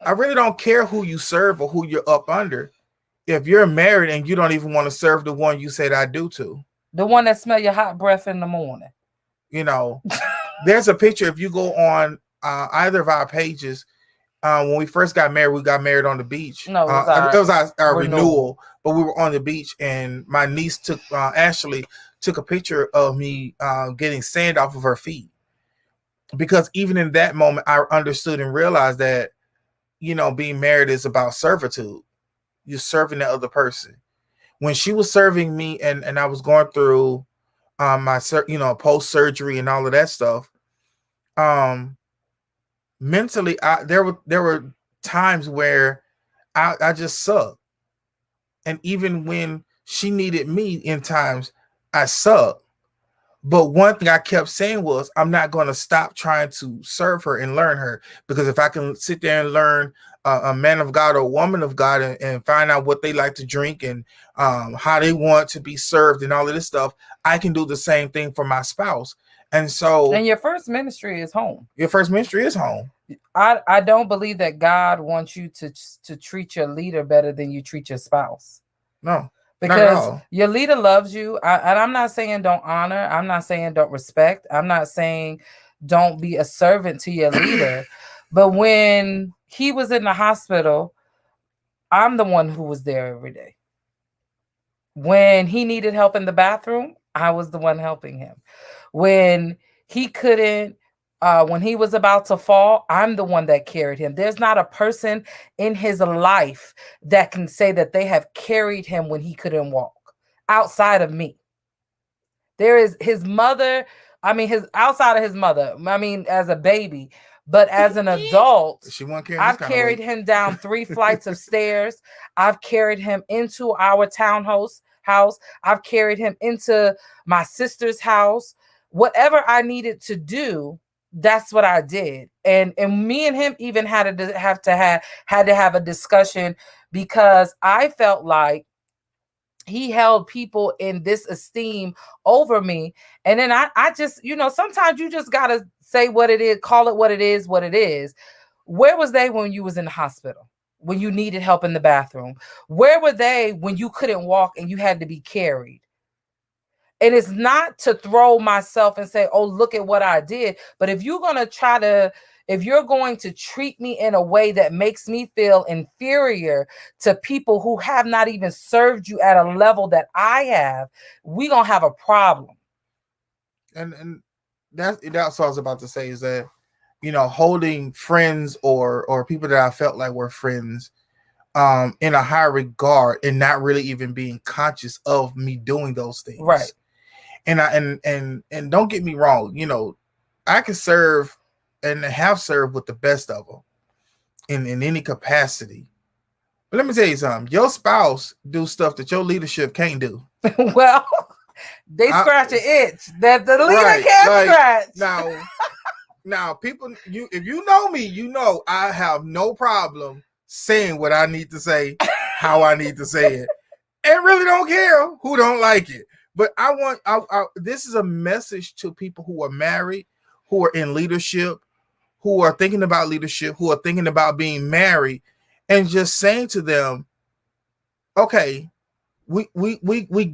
I really don't care who you serve or who you're up under. If you're married and you don't even want to serve the one you said I do to, The one that smell your hot breath in the morning. you know, there's a picture. If you go on either of our pages, when we first got married, we got married on the beach. No, It was our renewal. renewal, but we were on the beach, and my niece Ashley took a picture of me getting sand off of her feet, because even in that moment, I understood and realized that being married is about servitude. You're serving the other person. When she was serving me, and I was going through my post surgery and all of that stuff, mentally, there were times where I just sucked. And even when she needed me in times, I sucked. But one thing I kept saying was, I'm not going to stop trying to serve her and learn her, because if I can sit there and learn a man of God or a woman of God, and find out what they like to drink, and how they want to be served and all of this stuff, I can do the same thing for my spouse. And so And your first ministry is home. your first ministry is home. I don't believe that God wants you to treat your leader better than you treat your spouse. No, not at Because all. your leader loves you. And I'm not saying don't honor. I'm not saying don't respect. I'm not saying don't be a servant to your leader. But when he was in the hospital, I'm the one who was there every day. When he needed help in the bathroom, I was the one helping him. When he couldn't, when he was about to fall, I'm the one that carried him. There's not a person in his life that can say that they have carried him when he couldn't walk outside of me. There is his mother. I mean, his outside of his mother. I mean, as a baby, but as an adult, She won't carry this I've kind of carried weight. him down 3 flights of stairs. I've carried him into our townhouse house. I've carried him into my sister's house. Whatever I needed to do, that's what I did. And me and him even had to have a discussion, because I felt like he held people in this esteem over me. And then I just, sometimes you just gotta say what it is, call it what it is, what it is. Where was they when you was in the hospital, when you needed help in the bathroom? Where were they when you couldn't walk and you had to be carried? And it's not to throw myself and say, oh, look at what I did. But if you're gonna try to, if you're going to treat me in a way that makes me feel inferior to people who have not even served you at a level that I have, we gonna have a problem. And that's what I was about to say is that, holding friends or people that I felt like were friends in a high regard and not really even being conscious of me doing those Right. things. And don't get me wrong, I can serve and have served with the best of them in any capacity. But let me tell you something. Your spouse do stuff that your leadership can't do. Well, they I, scratch an itch that the leader right. can't Like scratch. now people, if you know me, I have no problem saying what I need to say, how I need to say it, and really don't care who don't like it. But this is a message to people who are married, who are in leadership, who are thinking about leadership, who are thinking about being married, and just saying to them, okay, we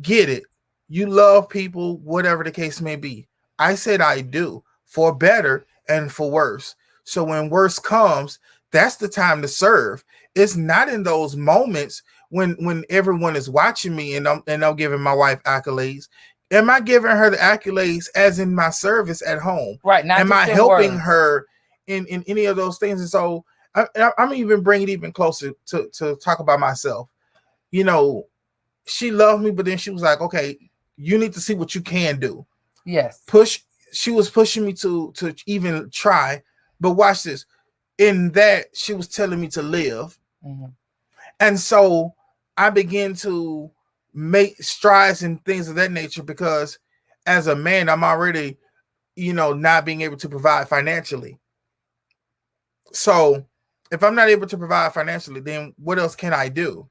get it. You love people, whatever the case may be. I said I do, for better and for worse. So when worse comes, that's the time to serve. It's not in those moments when everyone is watching me and I'm giving my wife accolades. Am I giving her the accolades as in my service at home? Right, not Am I just in helping words. her in any of those things? And so I'm even bringing it even closer to talk about myself. You know, she loved me, but then she was like, okay, you need to see what you can do. Yes. Push. She was pushing me to even try. But watch this. In that, she was telling me to live. Mm-hmm. And so I began to make strides and things of that nature because as a man, I'm already, not being able to provide financially. So if I'm not able to provide financially, then what else can I do?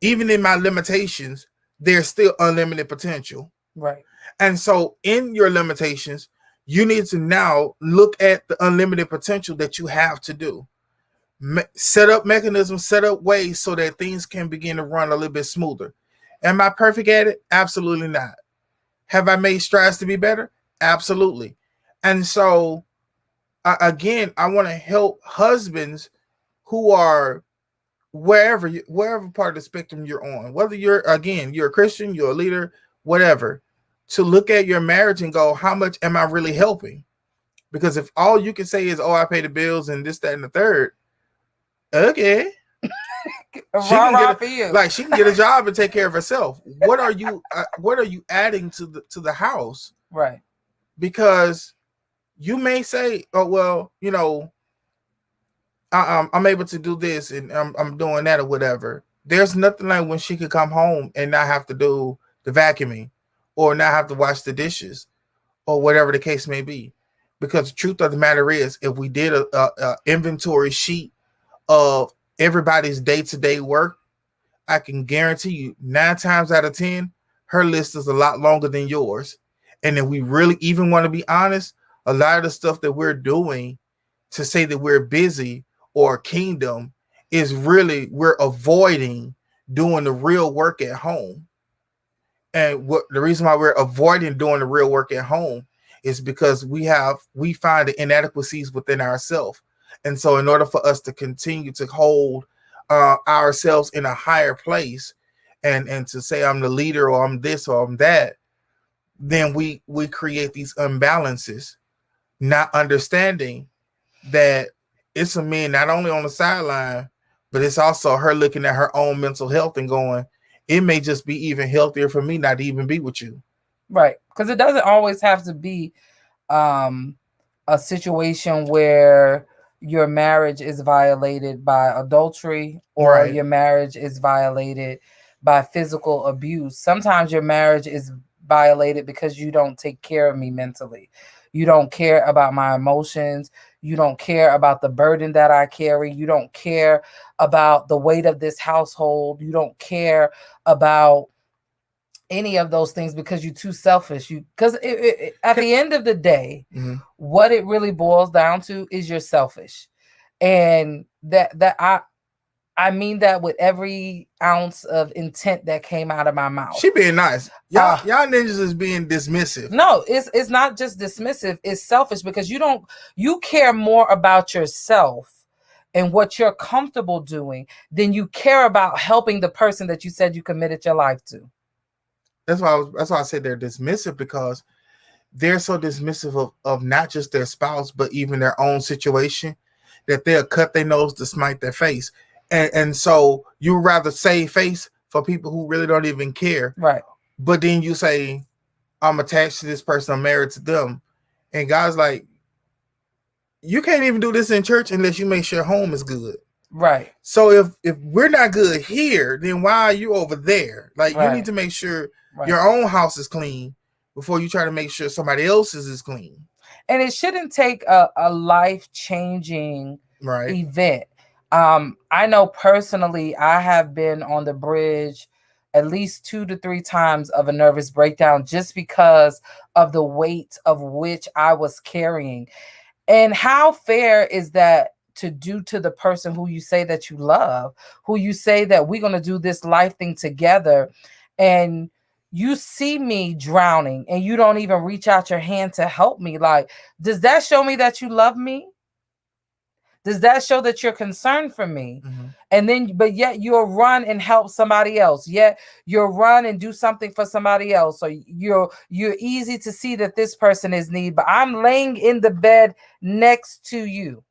Even in my limitations, there's still unlimited potential. Right. And so, in your limitations, you need to now look at the unlimited potential that you have to do. Set up mechanisms, set up ways so that things can begin to run a little bit smoother. Am I perfect at it? Absolutely not. Have I made strides to be better? Absolutely. And so, again, I want to help husbands who are wherever part of the spectrum you're on, whether you're a Christian, you're a leader, whatever, to look at your marriage and go, how much am I really helping? Because if all you can say is, oh, I pay the bills and this, that, and the third, okay, she Rah can get rah a for you. like she can get a job and take care of herself. What are you adding to the house? Right. Because you may say, oh well, I'm able to do this and I'm doing that or whatever. There's nothing like when she could come home and not have to do the vacuuming or not have to wash the dishes or whatever the case may be. Because the truth of the matter is, if we did a inventory sheet of everybody's day to day work, I can guarantee you 9 times out of 10, her list is a lot longer than yours. And if we really even want to be honest, a lot of the stuff that we're doing to say that we're busy or kingdom is really we're avoiding doing the real work at home. And what the reason why we're avoiding doing the real work at home is because we find the inadequacies within ourselves. And so in order for us to continue to hold ourselves in a higher place and to say I'm the leader or I'm this or I'm that, then we create these imbalances, not understanding that it's a man not only on the sideline, but it's also her looking at her own mental health and going, it may just be even healthier for me not to even be with you. Right. Because it doesn't always have to be um, a situation where your marriage is violated by adultery or Right. your marriage is violated by physical abuse. Sometimes your marriage is violated because you don't take care of me mentally. You don't care about my emotions. You don't care about the burden that I carry. You don't care about the weight of this household. You don't care about any of those things because you're too selfish. You because at the end of the day, Mm-hmm. what it really boils down to is you're selfish, and that I mean that with every ounce of intent that came out of my mouth. She being nice. Uh, Y'all ninjas is being dismissive. no, it's not just dismissive, it's selfish because you care more about yourself and what you're comfortable doing than you care about helping the person that you said you committed your life to. That's why I said they're dismissive, because they're so dismissive of not just their spouse, but even their own situation, that they'll cut their nose to smite their face. And so you rather save face for people who really don't even care. Right. But then you say, I'm attached to this person, I'm married to them. And God's like, you can't even do this in church unless you make sure home is good. Right. So if we're not good here, then why are you over there? Like, you need to make sure your own house is clean before you try to make sure somebody else's is clean. And it shouldn't take a life-changing event. I know personally, I have been on the bridge at least 2 to 3 times of a nervous breakdown just because of the weight of which I was carrying. And how fair is that to do to the person who you say that you love, who you say that we're going to do this life thing together, and you see me drowning and you don't even reach out your hand to help me? Like, does that show me that you love me? Does that show that you're concerned for me? Mm-hmm. And then, but yet you'll run and help somebody else. Yet you'll run and do something for somebody else. So you're easy to see that this person is need, but I'm laying in the bed next to you.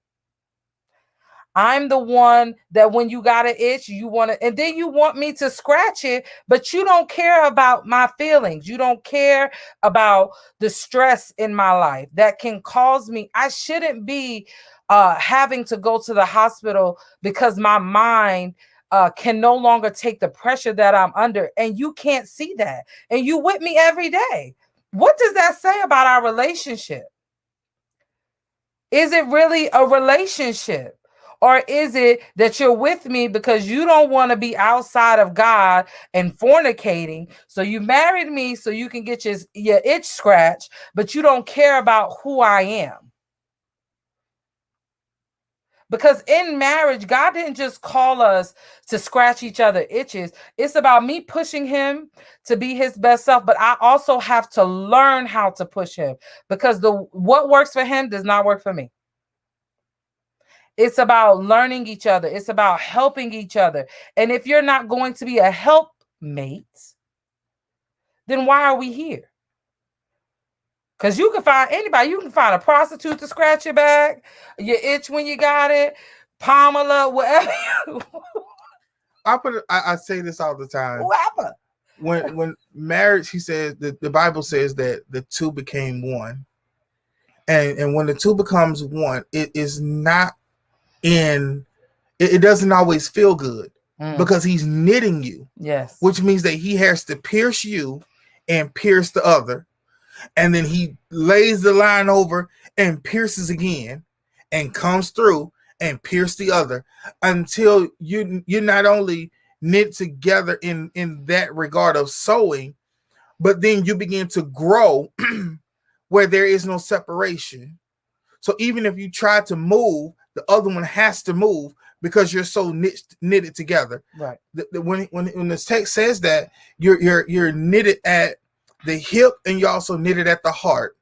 I'm the one that when you got an itch, you want to, and then you want me to scratch it, but you don't care about my feelings. You don't care about the stress in my life that can cause me. I shouldn't be having to go to the hospital because my mind can no longer take the pressure that I'm under. And you can't see that. And you with me every day. What does that say about our relationship? Is it really a relationship? Or is it that you're with me because you don't want to be outside of God and fornicating? So you married me so you can get your itch scratched, but you don't care about who I am. Because in marriage, God didn't just call us to scratch each other itches. It's about me pushing him to be his best self, but I also have to learn how to push him, because what works for him does not work for me. It's about learning each other. It's about helping each other. And if you're not going to be a helpmate, then why are we here? Because you can find anybody. You can find a prostitute to scratch your back, your itch when you got it, Pamela, whatever. I say this all the time. Whoever. When marriage, he says, the Bible says that the two became one. And when the two becomes one, it is not it doesn't always feel good, because he's knitting you. Yes. Which means that he has to pierce you and pierce the other. And then he lays the line over and pierces again and comes through and pierce the other, until you're not only knit together in that regard of sewing, but then you begin to grow where there is no separation. So even if you try to move, the other one has to move because you're so knitted together. Right. When the text says that you're knitted at the hip and you're also knitted at the heart.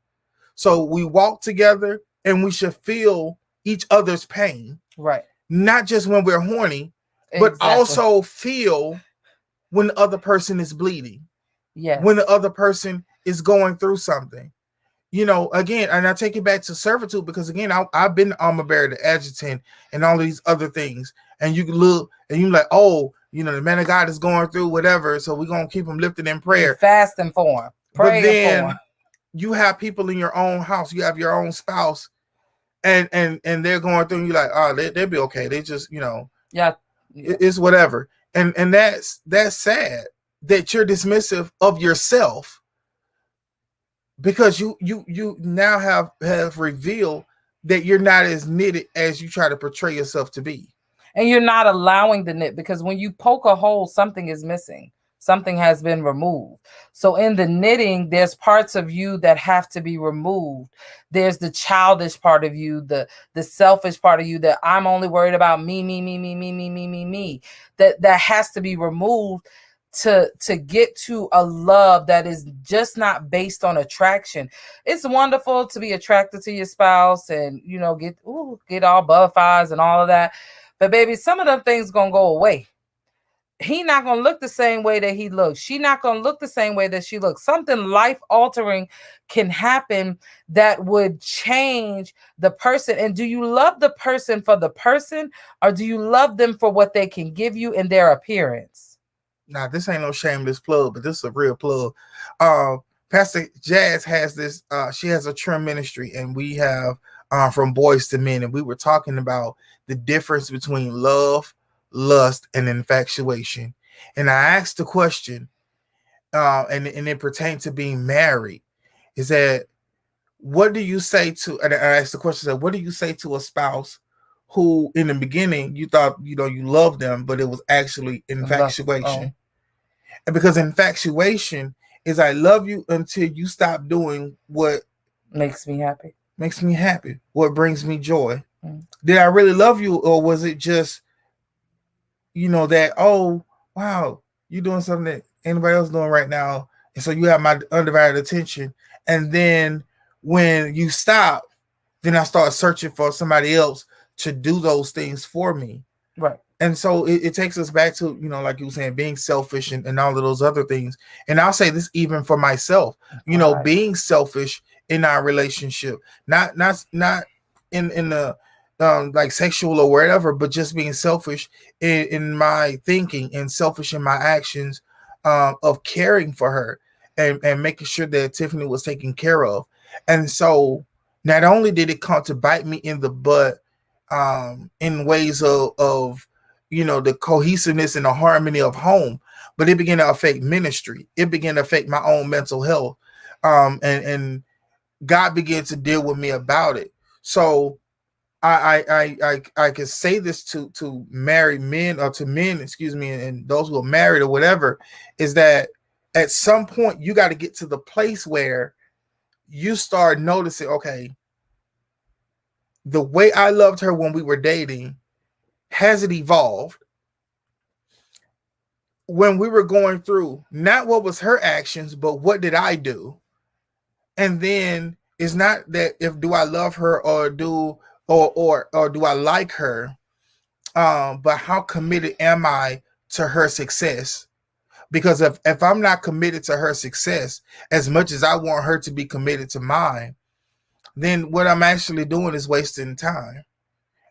So we walk together and we should feel each other's pain. Right. Not just when we're horny, but also feel when the other person is bleeding. Yes. When the other person is going through something. You know, again, and I take it back to servitude, because again, I've been armor bearer, the adjutant, and all these other things. And you can look and you're like, oh, you know, the man of God is going through whatever, so we're gonna keep him lifted in prayer. You're fasting for him. Praying but then for him. You have people in your own house, you have your own spouse, and they're going through, and you're like, oh, they'll be okay. They just, you know, it's whatever. And that's sad that you're dismissive of yourself, because you now have revealed that you're not as knitted as you try to portray yourself to be. And you're not allowing the knit, because when you poke a hole, something is missing. something has been removed. So in the knitting, there's parts of you that have to be removed. There's the childish part of you, the selfish part of you, that I'm only worried about me, me, me, me, me, me, me, me, me. That has to be removed to get to a love that is just not based on attraction. It's wonderful to be attracted to your spouse and get all butterflies and all of that. But baby, some of them things gonna go away. He not gonna look the same way that he looks. She not gonna look the same way that she looks. Something life altering can happen that would change the person. And do you love the person for the person, or do you love them for what they can give you in their appearance? Now, this ain't no shameless plug, but this is a real plug. Uh, Pastor Jazz has this. She has a trim ministry, and we have from boys to men, and we were talking about the difference between love, lust, and infatuation. And I asked the question, and it pertained to being married. Is that what do you say to? And I asked the question, what do you say to a spouse who, in the beginning, you thought you loved them, but it was actually Lust. Oh, infatuation? And because infatuation is I love you until you stop doing what makes me happy. makes me happy, what brings me joy. Mm. Did I really love you, or was it just, that, oh, wow, you doing something that anybody else doing right now, and so you have my undivided attention. And then when you stop, then I start searching for somebody else to do those things for me. Right. And so it takes us back to, like you were saying, being selfish and all of those other things. And I'll say this even for myself, Right. being selfish in our relationship, not in the like sexual or whatever, but just being selfish in my thinking and selfish in my actions, of caring for her and making sure that Tiffany was taken care of. And so not only did it come to bite me in the butt, in ways of the cohesiveness and the harmony of home, but it began to affect ministry. It began to affect my own mental health, and God began to deal with me about it. So I can say this to married men, or to men, excuse me, and those who are married or whatever, is that at some point you got to get to the place where you start noticing, okay, the way I loved her when we were dating, has it evolved? When we were going through, not what was her actions, but what did I do? And then it's not that if do I love her or do I like her, but how committed am I to her success? Because if I'm not committed to her success as much as I want her to be committed to mine, then what I'm actually doing is wasting time,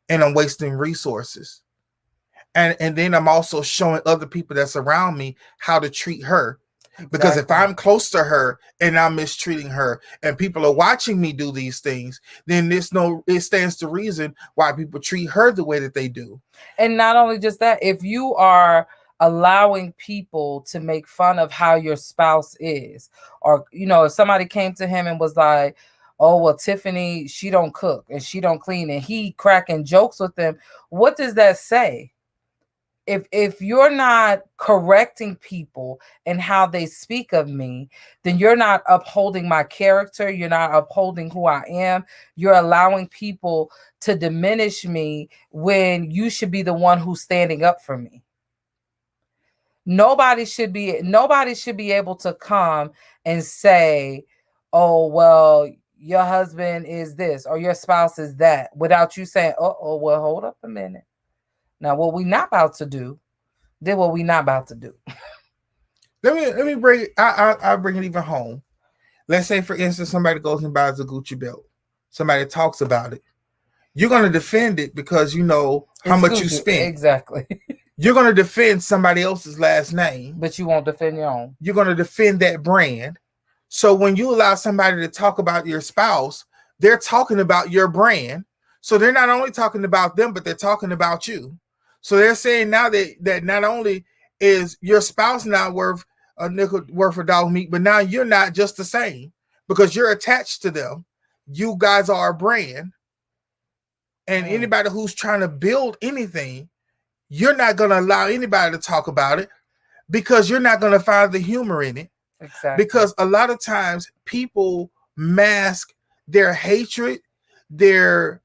and I'm wasting resources. And then I'm also showing other people that's around me how to treat her. Because if Exactly. I'm close to her and I'm mistreating her, and people are watching me do these things, then it stands to reason why people treat her the way that they do. And not only just that, if you are allowing people to make fun of how your spouse is, or if somebody came to him and was like, oh well, Tiffany, she don't cook and she don't clean, and he cracking jokes with them, what does that say? If you're not correcting people and how they speak of me, then you're not upholding my character, you're not upholding who I am. You're allowing people to diminish me when you should be the one who's standing up for me. Nobody should be able to come and say, oh well, your husband is this or your spouse is that, without you saying, oh well, hold up a minute. Now what we not about to do, then what we not about to do. Let me bring it. I bring it even home. Let's say, for instance, somebody goes and buys a Gucci belt. Somebody talks about it. You're going to defend it because you know how It's much you Gucci. spent. Exactly. You're going to defend somebody else's last name. But you won't defend your own. You're going to defend that brand. So when you allow somebody to talk about your spouse, they're talking about your brand. So they're not only talking about them, but they're talking about you. So they're saying now that not only is your spouse not worth a nickel, worth a dog meat, but now you're not just the same because you're attached to them. You guys are a brand. And anybody who's trying to build anything, you're not going to allow anybody to talk about it because you're not going to find the humor in it. Exactly. Because a lot of times people mask their hatred, their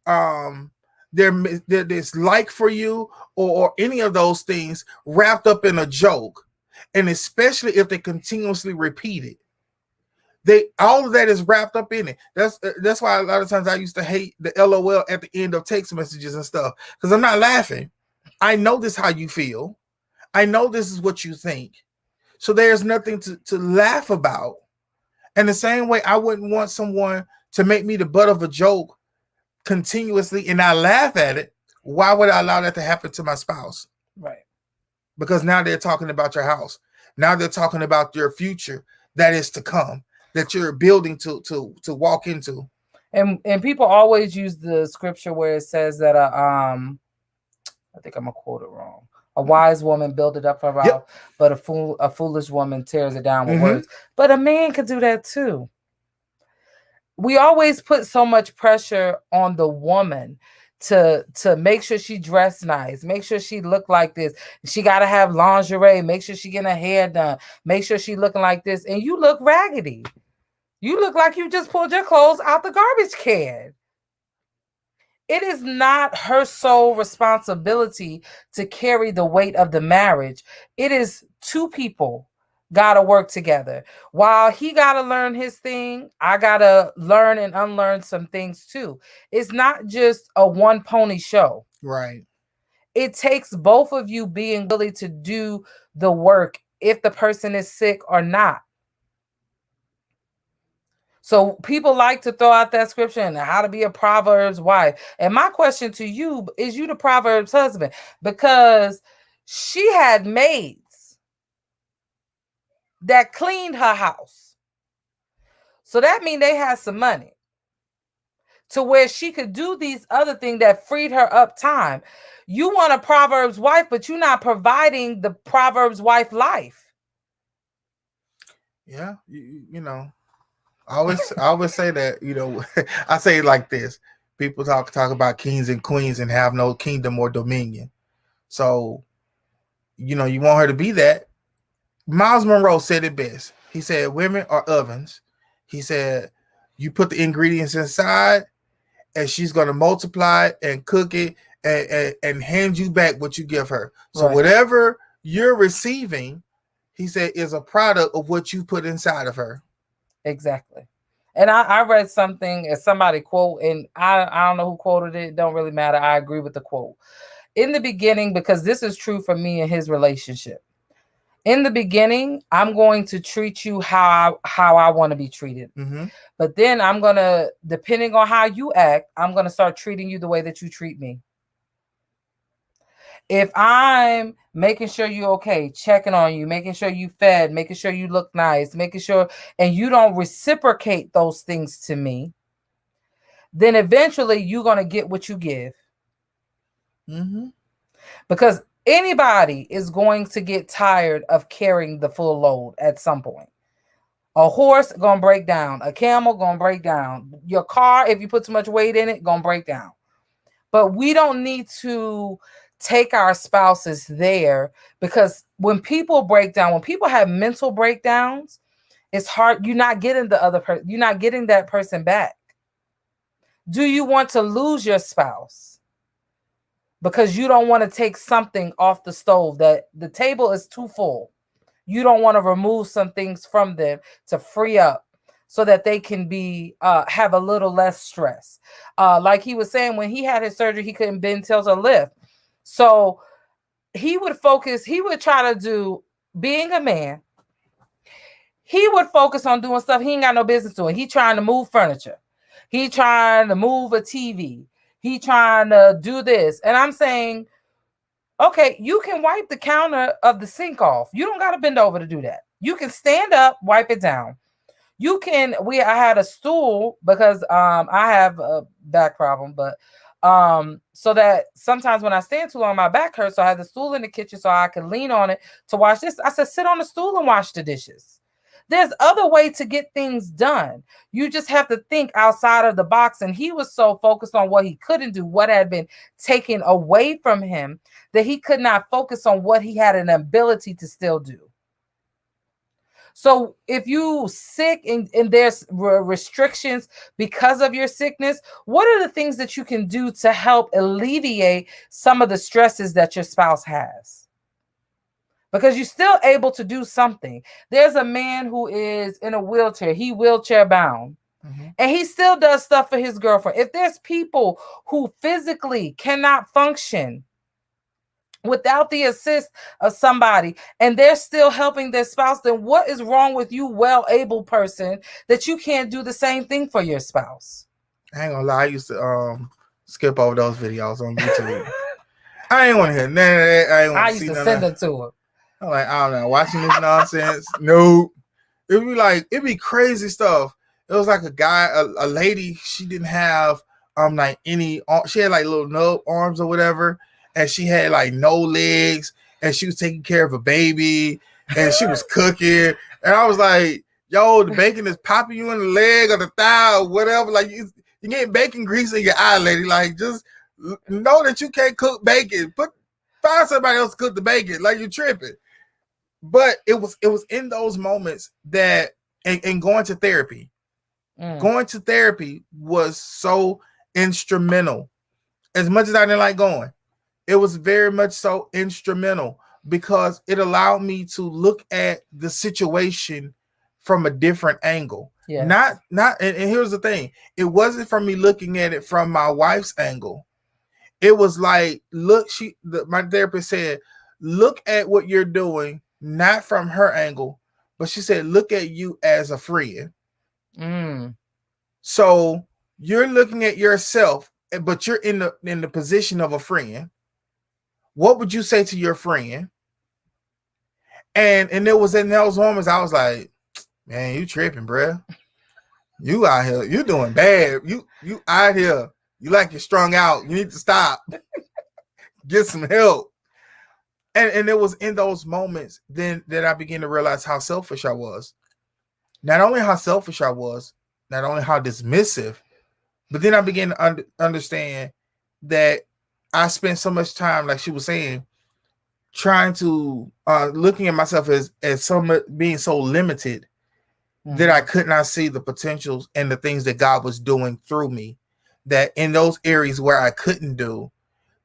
their dislike for you, or any of those things wrapped up in a joke, and especially if they continuously repeat it, they all of that is wrapped up in it. That's why a lot of times I used to hate the LOL at the end of text messages and stuff, because I'm not laughing. I know this how you feel. I know this is what you think. So there's nothing to laugh about. And the same way, I wouldn't want someone to make me the butt of a joke continuously and I laugh at it. Why would I allow that to happen to my spouse? Right. Because now they're talking about your house. Now they're talking about your future that is to come, that you're building to walk into. And people always use the scripture where it says that I think I'm gonna quote it wrong. A wise woman build it up for a Yep. while, but a foolish woman tears it down with Mm-hmm. words. But a man could do that too. We always put so much pressure on the woman to make sure she dressed nice, make sure she look like this. She got to have lingerie, make sure she getting her hair done, make sure she looking like this, and you look raggedy. You look like you just pulled your clothes out the garbage can. It is not her sole responsibility to carry the weight of the marriage. It is two people got to work together. While he got to learn his thing, I got to learn and unlearn some things too. It's not just a one pony show. Right. It takes both of you being willing to do the work if the person is sick or not. So people like to throw out that scripture and how to be a Proverbs wife. And my question to you is, you the Proverbs husband? Because she had maids that cleaned her house. So that means they had some money to where she could do these other things that freed her up time. You want a Proverbs wife, but you're not providing the Proverbs wife life. Yeah. You know, I always say that, you know, I say it like this. People talk about kings and queens and have no kingdom or dominion. So, you know, you want her to be that. Miles Monroe said it best. He said, women are ovens. He said, you put the ingredients inside and she's going to multiply and cook it and hand you back what you give her. So, Right. whatever you're receiving, he said, is a product of what you put inside of her. Exactly. And I read something as somebody quote, and I don't know who quoted it. It don't really matter. I agree with the quote. In the beginning, because this is true for me and his relationship. In the beginning, I'm going to treat you how I want to be treated. Mm-hmm. But then I'm gonna, depending on how you act, I'm gonna start treating you the way that you treat me. If I'm making sure you're okay, checking on you, making sure you fed, making sure you look nice, making sure, and you don't reciprocate those things to me, then eventually you're going to get what you give. Mm-hmm. Because anybody is going to get tired of carrying the full load at some point. A horse gonna break down, a camel gonna break down, your car, if you put too much weight in it, gonna break down. But we don't need to take our spouses there, because when people break down, when people have mental breakdowns, it's hard. You're not getting the other person, you're not getting that person back. Do you want to lose your spouse because you don't want to take something off the stove, that the table is too full? You don't want to remove some things from them to free up so that they can be have a little less stress. Like he was saying, when he had his surgery, he couldn't bend, tilt, or lift. So he would focus, he would try to do, being a man, he would focus on doing stuff he ain't got no business doing. He trying to move furniture. He trying to move a TV. He trying to do this. And I'm saying, okay, you can wipe the counter of the sink off. You don't got to bend over to do that. You can stand up, wipe it down. You can, I had a stool because I have a back problem, but so that sometimes when I stand too long, my back hurts. So I had the stool in the kitchen so I could lean on it to wash this. I said, sit on the stool and wash the dishes. There's other way to get things done. You just have to think outside of the box. And he was so focused on what he couldn't do, what had been taken away from him, that he could not focus on what he had an ability to still do. So if you sick and there's restrictions because of your sickness, what are the things that you can do to help alleviate some of the stresses that your spouse has? Because you're still able to do something. There's a man who is in a wheelchair, he wheelchair bound, and he still does stuff for his girlfriend. If there's people who physically cannot function without the assist of somebody and they're still helping their spouse, then what is wrong with you, well able person, that you can't do the same thing for your spouse? I ain't gonna lie, I used to skip over those videos on YouTube. I ain't want to hear none of that. I ain't want I to used see to none of send that. them to him. I'm like, I don't know, watching this nonsense. No, it'd be crazy stuff. It was like a lady. She didn't have like any. She had like little no arms or whatever, and she had like no legs, and she was taking care of a baby, and she was cooking, and I was like, yo, the bacon is popping you in the leg or the thigh or whatever. Like you getting bacon grease in your eye, lady. Like just know that you can't cook bacon. Find somebody else to cook the bacon. Like you're tripping. But it was in those moments that and going to therapy was so instrumental. As much as I didn't like going, it was very much so instrumental because it allowed me to look at the situation from a different angle. Yes. Not and here's the thing, it wasn't from me looking at it from my wife's angle. It was like, look, my therapist said, look at what you're doing, not from her angle, but she said, look at you as a friend. So you're looking at yourself, but you're in the position of a friend. What would you say to your friend? And it was in those moments I was like, man, you tripping, bruh. You out here, you doing bad. You out here, you like you're strung out. You need to stop. Get some help. And it was in those moments then that I began to realize how selfish I was. Not only how selfish I was, not only how dismissive, but then I began to understand that I spent so much time, like she was saying, trying to looking at myself as some being so limited that I could not see the potentials and the things that God was doing through me. That in those areas where I couldn't do,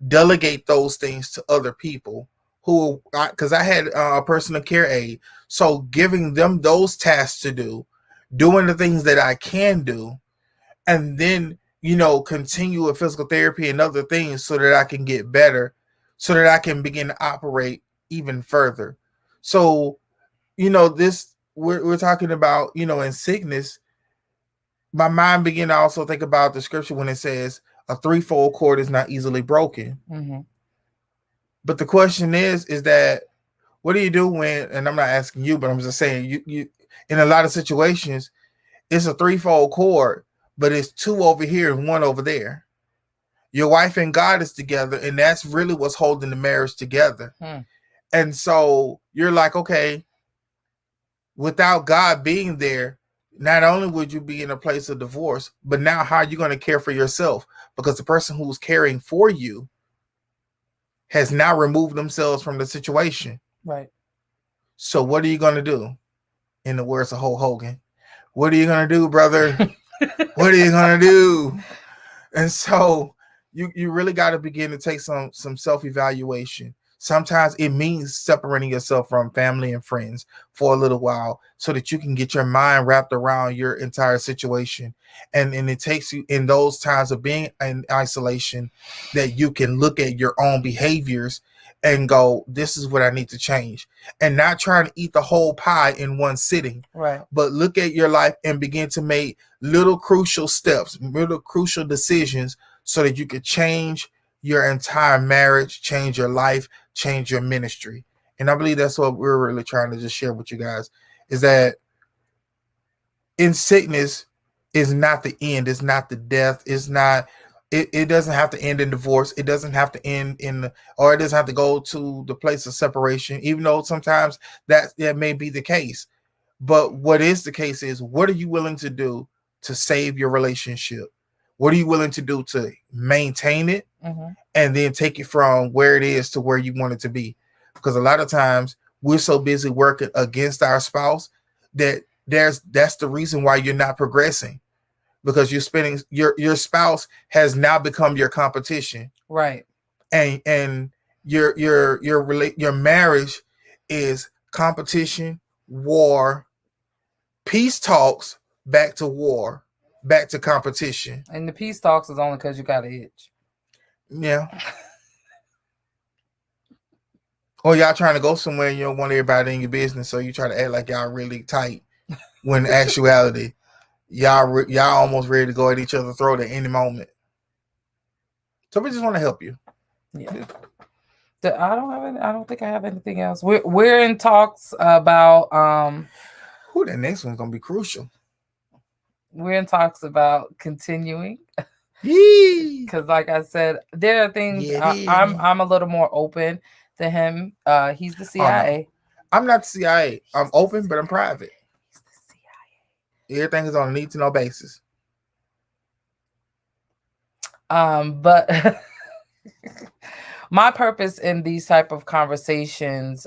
delegate those things to other people who, because I had a personal care aide, so giving them those tasks to do, doing the things that I can do, and then continue with physical therapy and other things so that I can get better, so that I can begin to operate even further. So this we're talking about in sickness. My mind began to also think about the scripture when it says a threefold cord is not easily broken. But the question is that what do you do when, and I'm not asking you, but I'm just saying you in a lot of situations, it's a threefold cord, but it's two over here and one over there. Your wife and God is together, and that's really what's holding the marriage together. And so you're like, okay, without God being there, not only would you be in a place of divorce, but now how are you going to care for yourself? Because the person who's caring for you has now removed themselves from the situation. Right. So what are you going to do? In the words of Hulk Hogan, what are you going to do, brother? What are you going to do? And so you really got to begin to take some self-evaluation. Sometimes it means separating yourself from family and friends for a little while so that you can get your mind wrapped around your entire situation. And it takes you in those times of being in isolation that you can look at your own behaviors and go, this is what I need to change. And not trying to eat the whole pie in one sitting. Right. But look at your life and begin to make little crucial steps, little crucial decisions so that you could change your entire marriage, change your life, change your ministry. And I believe that's what we're really trying to just share with you guys, is that in sickness is not the end. It's not the death. It's not, it doesn't have to end in divorce. It doesn't have to end or it doesn't have to go to the place of separation, even though sometimes that may be the case. But what is the case is, what are you willing to do to save your relationship? What are you willing to do to maintain it and then take it from where it is to where you want it to be? Because a lot of times we're so busy working against our spouse that's the reason why you're not progressing, because you're spending your spouse has now become your competition. Right. And your marriage is competition, war, peace talks, back to war, back to competition. And the peace talks is only because you got an itch. Yeah. Or y'all trying to go somewhere and you don't want everybody in your business, so you try to act like y'all really tight. When in actuality, y'all almost ready to go at each other's throat at any moment. So we just want to help you. Yeah. I don't have any, I don't think I have anything else. We're in talks about Who that next one's gonna be crucial. we're in talks about continuing. Yee. Because like I said, there are things Yeah, I'm a little more open to him. He's the Oh no, CIA. I'm not the CIA. I'm open, but I'm private. He's the CIA. Everything is on a need to know basis. But my purpose in these type of conversations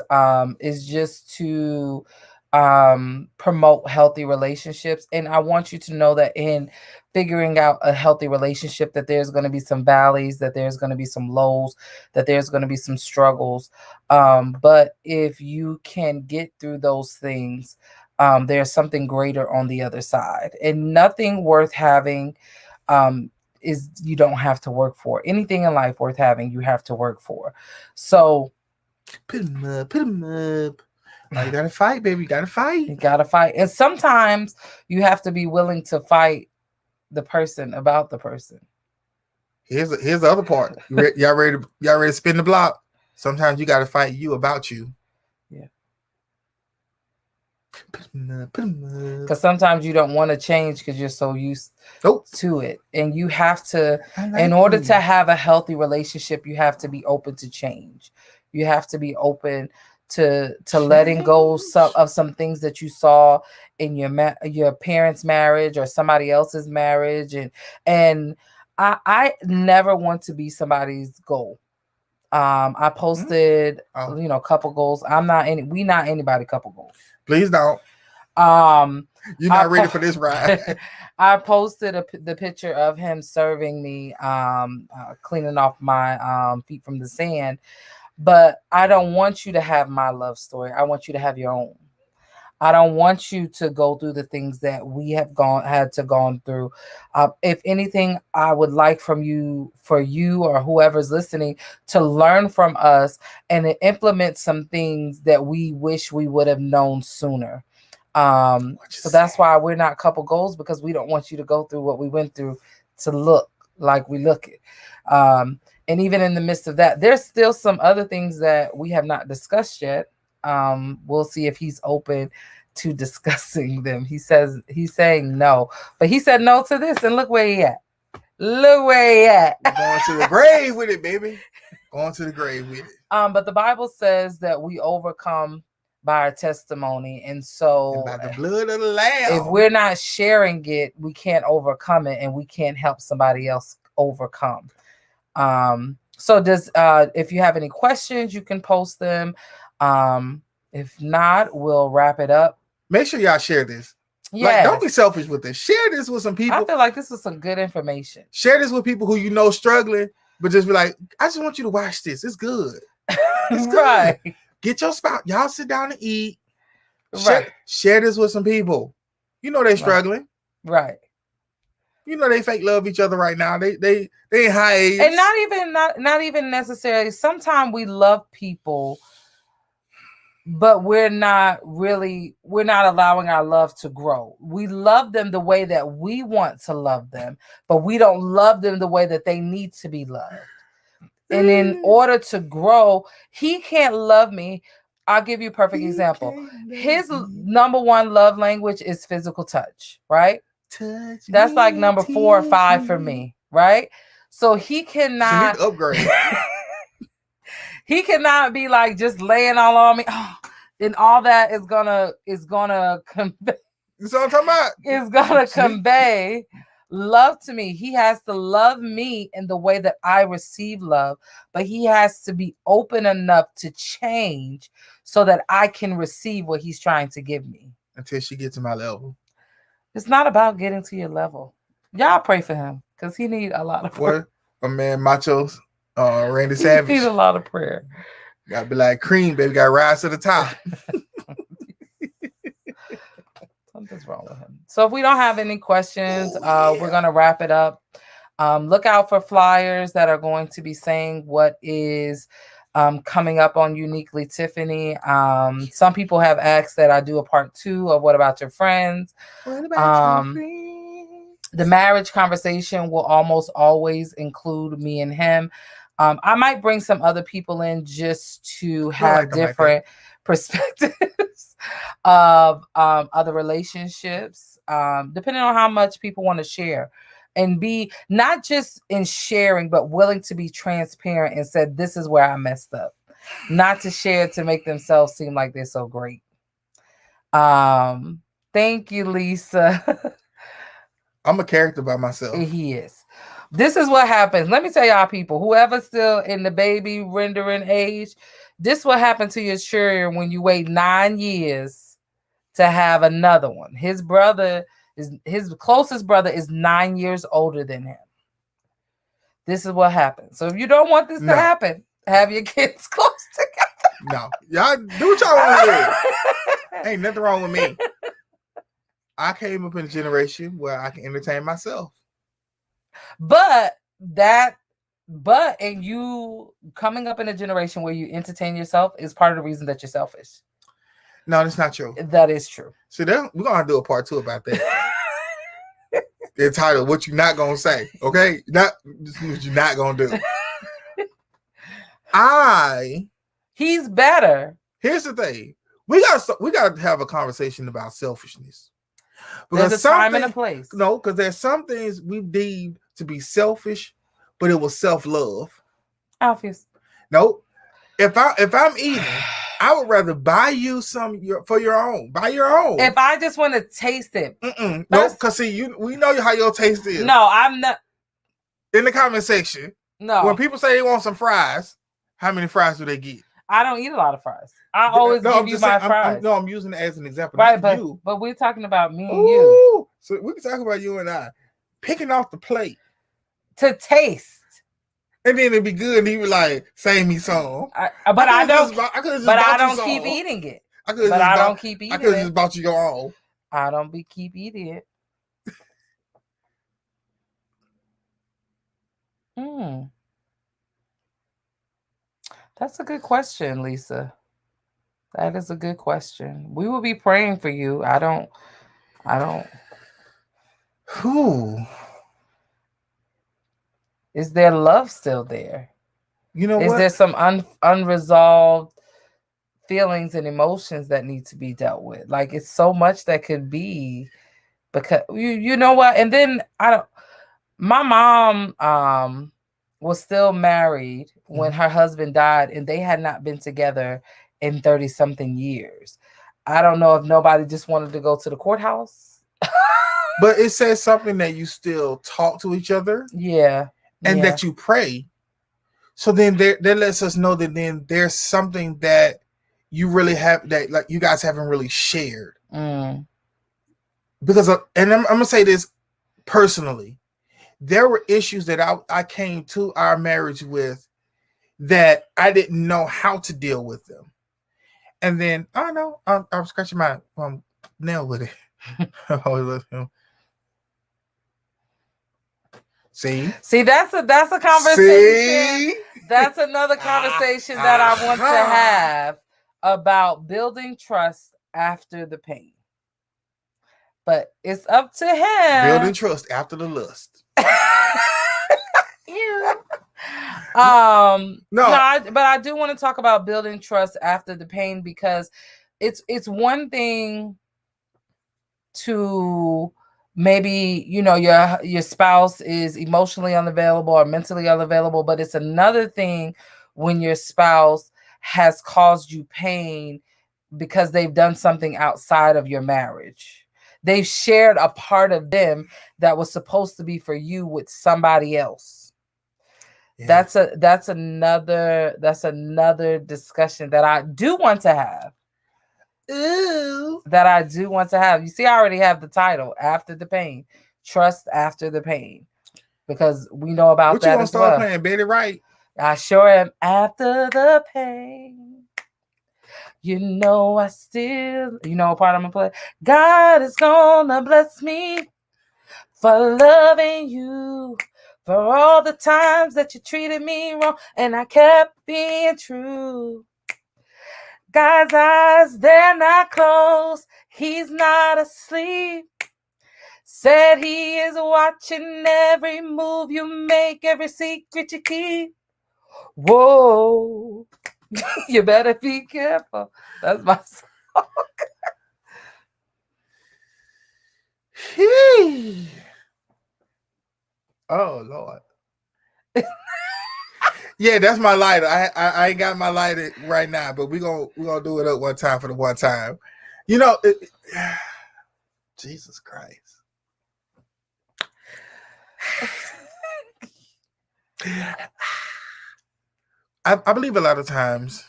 is just to promote healthy relationships, and I want you to know that in figuring out a healthy relationship, that there's going to be some valleys, that there's going to be some lows, that there's going to be some struggles, but if you can get through those things, there's something greater on the other side, and nothing worth having is you don't have to work for. Anything in life worth having, you have to work for. So Put him up, put him up. Oh, you gotta fight, baby. You gotta fight. you gotta fight. And sometimes you have to be willing to fight the person about the person. Here's the other part. Y'all ready to spin the block? Sometimes you gotta fight you about you. Yeah. Put him up, put him up. Because sometimes you don't want to change because you're so used to it. And you have to, in order to have a healthy relationship, you have to be open to change. You have to be open to letting go of some things that you saw in your parents' marriage or somebody else's marriage, and I never want to be somebody's goal. I posted couple goals. We not anybody couple goals. Please don't. You're not ready for this ride. I posted the picture of him serving me, cleaning off my feet from the sand. But I don't want you to have my love story. I want you to have your own. I don't want you to go through the things that we have had to gone through. If anything, I would like for you or whoever's listening to learn from us and to implement some things that we wish we would have known sooner. So that's why we're not couple goals, because we don't want you to go through what we went through to look like we look it. And even in the midst of that, there's still some other things that we have not discussed yet. We'll see if he's open to discussing them. He's saying no, but he said no to this, and look where he at. Look where he at. Going to the grave with it, baby. Going to the grave with it. But the Bible says that we overcome by our testimony, and so and by the blood of the Lamb. If we're not sharing it, we can't overcome it, and we can't help somebody else overcome. So if you have any questions, you can post them. If not, we'll wrap it up. Make sure y'all share this. Yeah, like, don't be selfish with this. Share this with some people. I feel like this was some good information. Share this with people who you know struggling, but just be like, I just want you to watch this. It's good. It's good. Right. Get your spouse. Y'all sit down and eat. Right. Share this with some people. You know they struggling. Right. You know they fake love each other right now. They in high age. And not even necessarily. Sometimes we love people, but we're not allowing our love to grow. We love them the way that we want to love them, but we don't love them the way that they need to be loved. And in order to grow, he can't love me. I'll give you a perfect example. His number one love language is physical touch, right? That's like number 4 or 5 for me, right? So he cannot upgrade. He cannot be like just laying all on me. Oh, and all that is gonna convey. That's what I'm talking about. It's gonna convey love to me. He has to love me in the way that I receive love, but he has to be open enough to change so that I can receive what he's trying to give me. until she gets to my level. It's not about getting to your level. Y'all pray for him because he need a lot of prayer. What a man, Macho, Randy He need Savage. a lot of prayer. Gotta be like Cream, baby. Gotta rise to the top. Something's wrong with him. So if we don't have any questions, we're gonna wrap it up. Look out for flyers that are going to be saying what is coming up on Uniquely Tiffany. Some people have asked that I do a part 2 of What About Your Friends. What about your friends? The marriage conversation will almost always include me and him. I might bring some other people in just to have like different perspectives of other relationships, depending on how much people want to share. And be not just in sharing, but willing to be transparent and said, this is where I messed up. Not to share to make themselves seem like they're so great. Thank you, Lisa. I'm a character by myself. He is. This is what happens. Let me tell y'all, people, whoever's still in the baby rendering age, this will happen to your children when you wait 9 years to have another one. His closest brother is 9 years older than him. This is what happens. So if you don't want this to happen, have your kids close together. No. Y'all do what y'all want to do. Ain't nothing wrong with me. I came up in a generation where I can entertain myself. And you coming up in a generation where you entertain yourself is part of the reason that you're selfish. No, that's not true. That is true. So then we're gonna do a part 2 about that. Entitled "What You Not Gonna Say." Okay, not what you're not gonna do. He's better. Here's the thing: we gotta have a conversation about selfishness. Because there's a time and a place. No, because there's some things we deemed to be selfish, but it was self-love. Obvious. No, if I'm eating, I would rather buy you some for your own. Buy your own. If I just want to taste it. No, because we know how your taste is. No, I'm not. In the comment section. No. When people say they want some fries, how many fries do they get? I don't eat a lot of fries. I always give you my fries. I'm using it as an example. Right, but we're talking about me and you. So we can talk about you and I. Picking off the plate. To taste. And then it'd be good and he'd be like, save me some. But I don't keep eating it. I don't keep eating it. I could have just bought you your own. I don't keep eating it. That's a good question, Lisa. That is a good question. We will be praying for you. I don't. Who? Is there love still there? You know what? Is there some unresolved feelings and emotions that need to be dealt with? Like it's so much that could be, because you know what? And then my mom was still married when her husband died, and they had not been together in 30 something years. I don't know if nobody just wanted to go to the courthouse. But it says something that you still talk to each other. Yeah. And that you pray. So then that lets us know that then there's something that you really have, that like you guys haven't really shared. Because and I'm gonna say this personally, there were issues that I came to our marriage with that I didn't know how to deal with them. And then I don't know, I was scratching my nail with it. I always love him. See, that's a conversation. That's another conversation that I want to have about building trust after the pain. But it's up to him. Building trust after the lust. But I do want to talk about building trust after the pain, because it's one thing to maybe, your spouse is emotionally unavailable or mentally unavailable, but it's another thing when your spouse has caused you pain because they've done something outside of your marriage. They've shared a part of them that was supposed to be for you with somebody else. Yeah. That's another discussion that I do want to have. Ooh. that I do want to have. You see, I already have the title, After the Pain. Trust After the Pain. Because we know about What you that gonna as start well. playing, Betty Wright? I sure am after the pain. You know I still, you know what part I'm gonna play? God is gonna bless me for loving you. For all the times that you treated me wrong and I kept being true. God's eyes, they're not closed. He's not asleep. Said he is watching every move you make, every secret you keep. Whoa, you better be careful. That's my song. Oh Lord. Yeah, that's my lighter. I ain't got my lighter right now, but we gonna do it up one time for the one time. You know, Jesus Christ. I believe a lot of times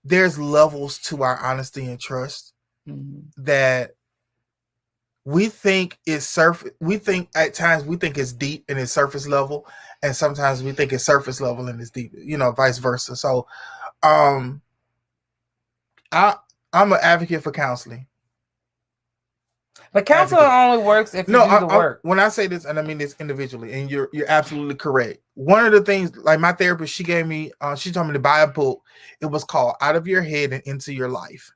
there's levels to our honesty and trust that we think is surface. We think at times we think it's deep and it's surface level, and sometimes we think it's surface level and it's deep. You know, vice versa. So, um, I I'm an advocate for counseling. But counseling Advocate. only works if you No, do the work. when I say this, and I mean this individually, and you're absolutely correct. One of the things, like my therapist, she gave me, she told me to buy a book. It was called "Out of Your Head and Into Your Life,"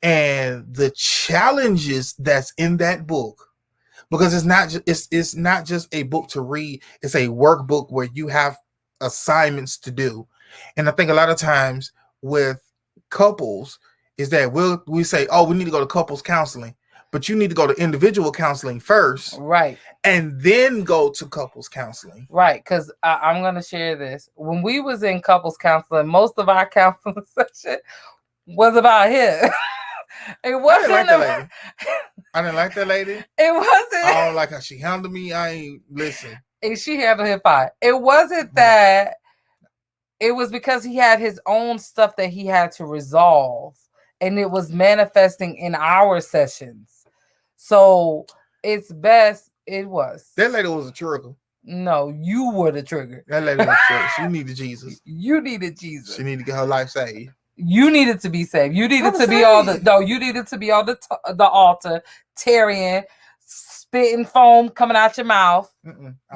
and the challenges that's in that book, because it's not just a book to read. It's a workbook where you have assignments to do, and I think a lot of times with couples is that we say, oh, we need to go to couples counseling, but you need to go to individual counseling first, Right. and then go to couples counseling. Right, because I'm gonna share this. When we was in couples counseling, most of our counseling session was about him. It I didn't like wasn't that about, lady. I didn't like that lady. it wasn't. I don't like how she handled me. I ain't listen. And she handled him fine. It wasn't that. It was because he had his own stuff that he had to resolve, and it was manifesting in our sessions. So it's best. It was. That lady was a trigger. No, you were the trigger. That lady was a trigger. She needed Jesus. You needed Jesus. She needed to get her life saved. You needed to be saved. You needed to be on the no. You needed to be on the altar, tearing, spitting foam coming out your mouth.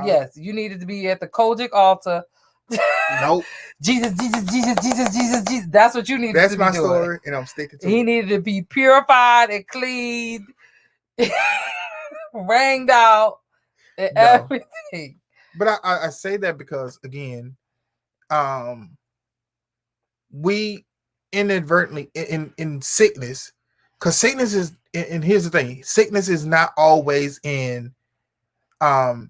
Yes, you needed to be at the Kojic altar. Nope. Jesus, Jesus, Jesus, Jesus, Jesus, Jesus. That's what you needed That's to be doing. That's my story, and I'm sticking to it. He needed to be purified and cleaned, ranged out, and everything. But I say that because again, we inadvertently in sickness, because sickness is, and here's the thing, sickness is not always in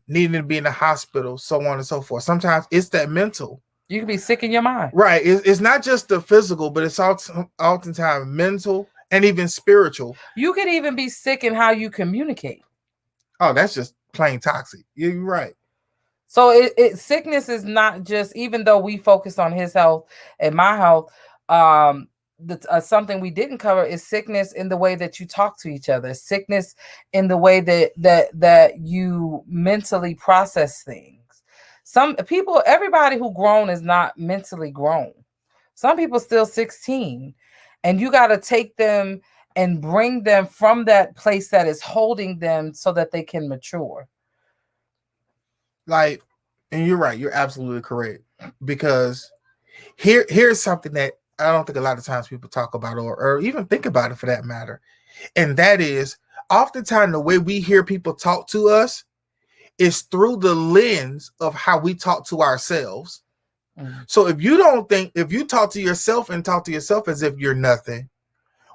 needing to be in the hospital, so on and so forth. Sometimes it's that mental. You can be sick in your mind. Right. It's not just the physical, but it's oftentimes mental and even spiritual. You could even be sick in how you communicate. Oh, that's just plain toxic. You're right. So sickness is not just, even though we focused on his health and my health, something we didn't cover is sickness in the way that you talk to each other, sickness in the way that you mentally process things. Some people, everybody who grown is not mentally grown. Some people still 16, and you got to take them and bring them from that place that is holding them so that they can mature. Like, and you're right, you're absolutely correct, because here's something that I don't think a lot of times people talk about, or even think about it for that matter, and that is oftentimes the way we hear people talk to us is through the lens of how we talk to ourselves. So if you talk to yourself and talk to yourself as if you're nothing,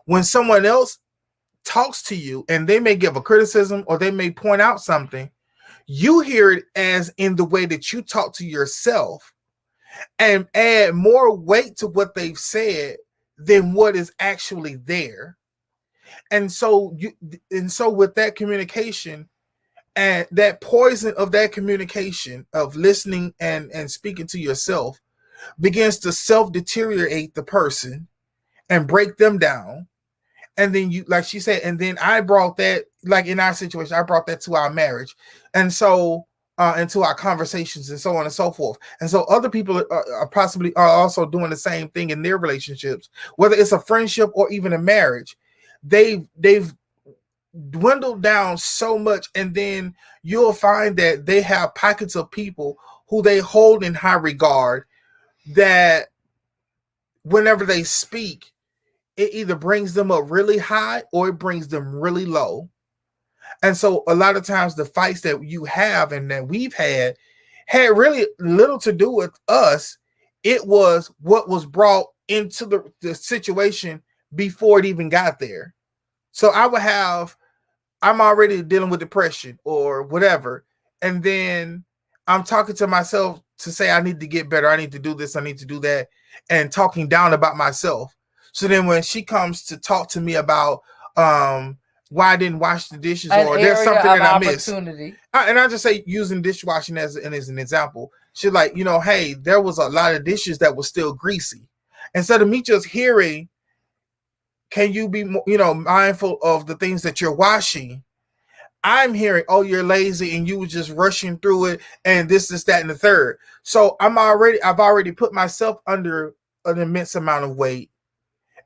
when someone else talks to you and they may give a criticism or they may point out something, you hear it as in the way that you talk to yourself and add more weight to what they've said than what is actually there. And so with that communication, and that poison of that communication of listening and speaking to yourself begins to self-deteriorate the person and break them down. And then you, like she said, and then I brought that, like in our situation, I brought that to our marriage. And so into our conversations and so on and so forth. And so other people are possibly are also doing the same thing in their relationships, whether it's a friendship or even a marriage. They've dwindled down so much, and then you'll find that they have pockets of people who they hold in high regard, that whenever they speak, it either brings them up really high or it brings them really low. And so a lot of times the fights that you have and that we've had really little to do with us. It was what was brought into the situation before it even got there. So I'm already dealing with depression or whatever. And then I'm talking to myself to say, I need to get better. I need to do this. I need to do that. And talking down about myself. So then when she comes to talk to me about why I didn't wash the dishes, An or there's area something of that I missed, opportunity and I just say using dishwashing as an example, she's like, hey, there was a lot of dishes that was still greasy. Instead of me just hearing, can you be more, mindful of the things that you're washing? I'm hearing, oh, you're lazy and you were just rushing through it and this, that, and the third. So I've already put myself under an immense amount of weight.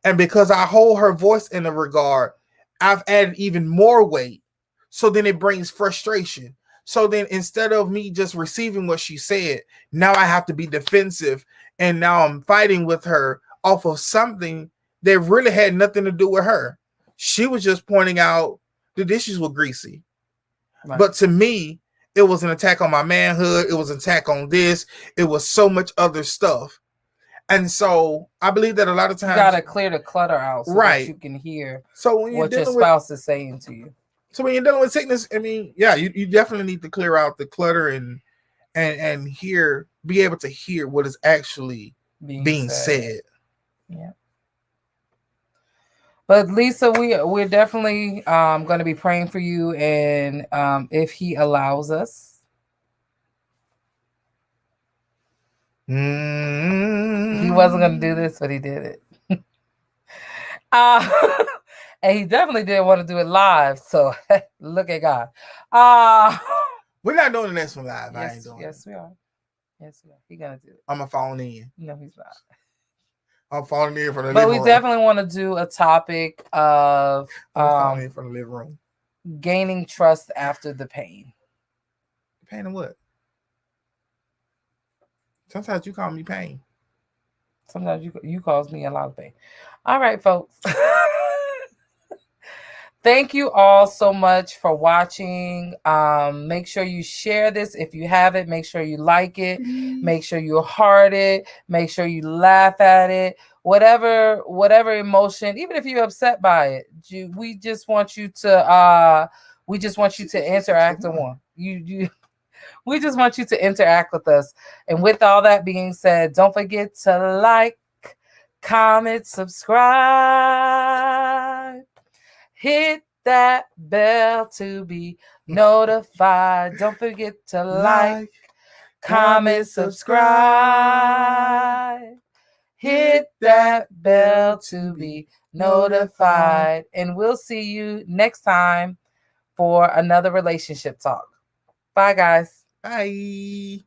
And because I hold her voice in the regard, I've added even more weight. So then it brings frustration. So then instead of me just receiving what she said, now I have to be defensive. And now I'm fighting with her off of something that really had nothing to do with her. She was just pointing out the dishes were greasy. right. But to me, it was an attack on my manhood. It was an attack on this. It was so much other stuff. And so I believe that a lot of You got times, to clear the clutter out so that right. you can hear So when you're what your dealing with spouse is saying to you. sickness, I mean, yeah, you definitely need to clear out the clutter and hear, be able to hear what is actually Being being said. said. Yeah. But Lisa, we're definitely going to be praying for you, and if he allows us, he wasn't going to do this, but he did it. uh, and he definitely didn't want to do it live. So look at God. Uh, We're not doing the next one live. I ain't yes, doing yes, it. we are. Yes, we are. He's gonna do it. I'm a phone in. No, he's not. I'm phoning in from the But living we room. definitely want to do a topic of I'm phoning in from the living room. gaining trust after the pain. Pain of what? Sometimes you call me pain. Sometimes you cause me a lot of pain. All right, folks. Thank you all so much for watching. Make sure you share this if you have it. Make sure you like it. Make sure you heart it. Make sure you laugh at it. Whatever emotion, even if you're upset by it, we just want you to interact and one. We just want you to interact with us. And with all that being said, don't forget to like, comment, subscribe. Hit that bell to be notified. Don't forget to like, comment, subscribe. Hit that bell to be notified. And we'll see you next time for another relationship talk. Bye, guys. Bye.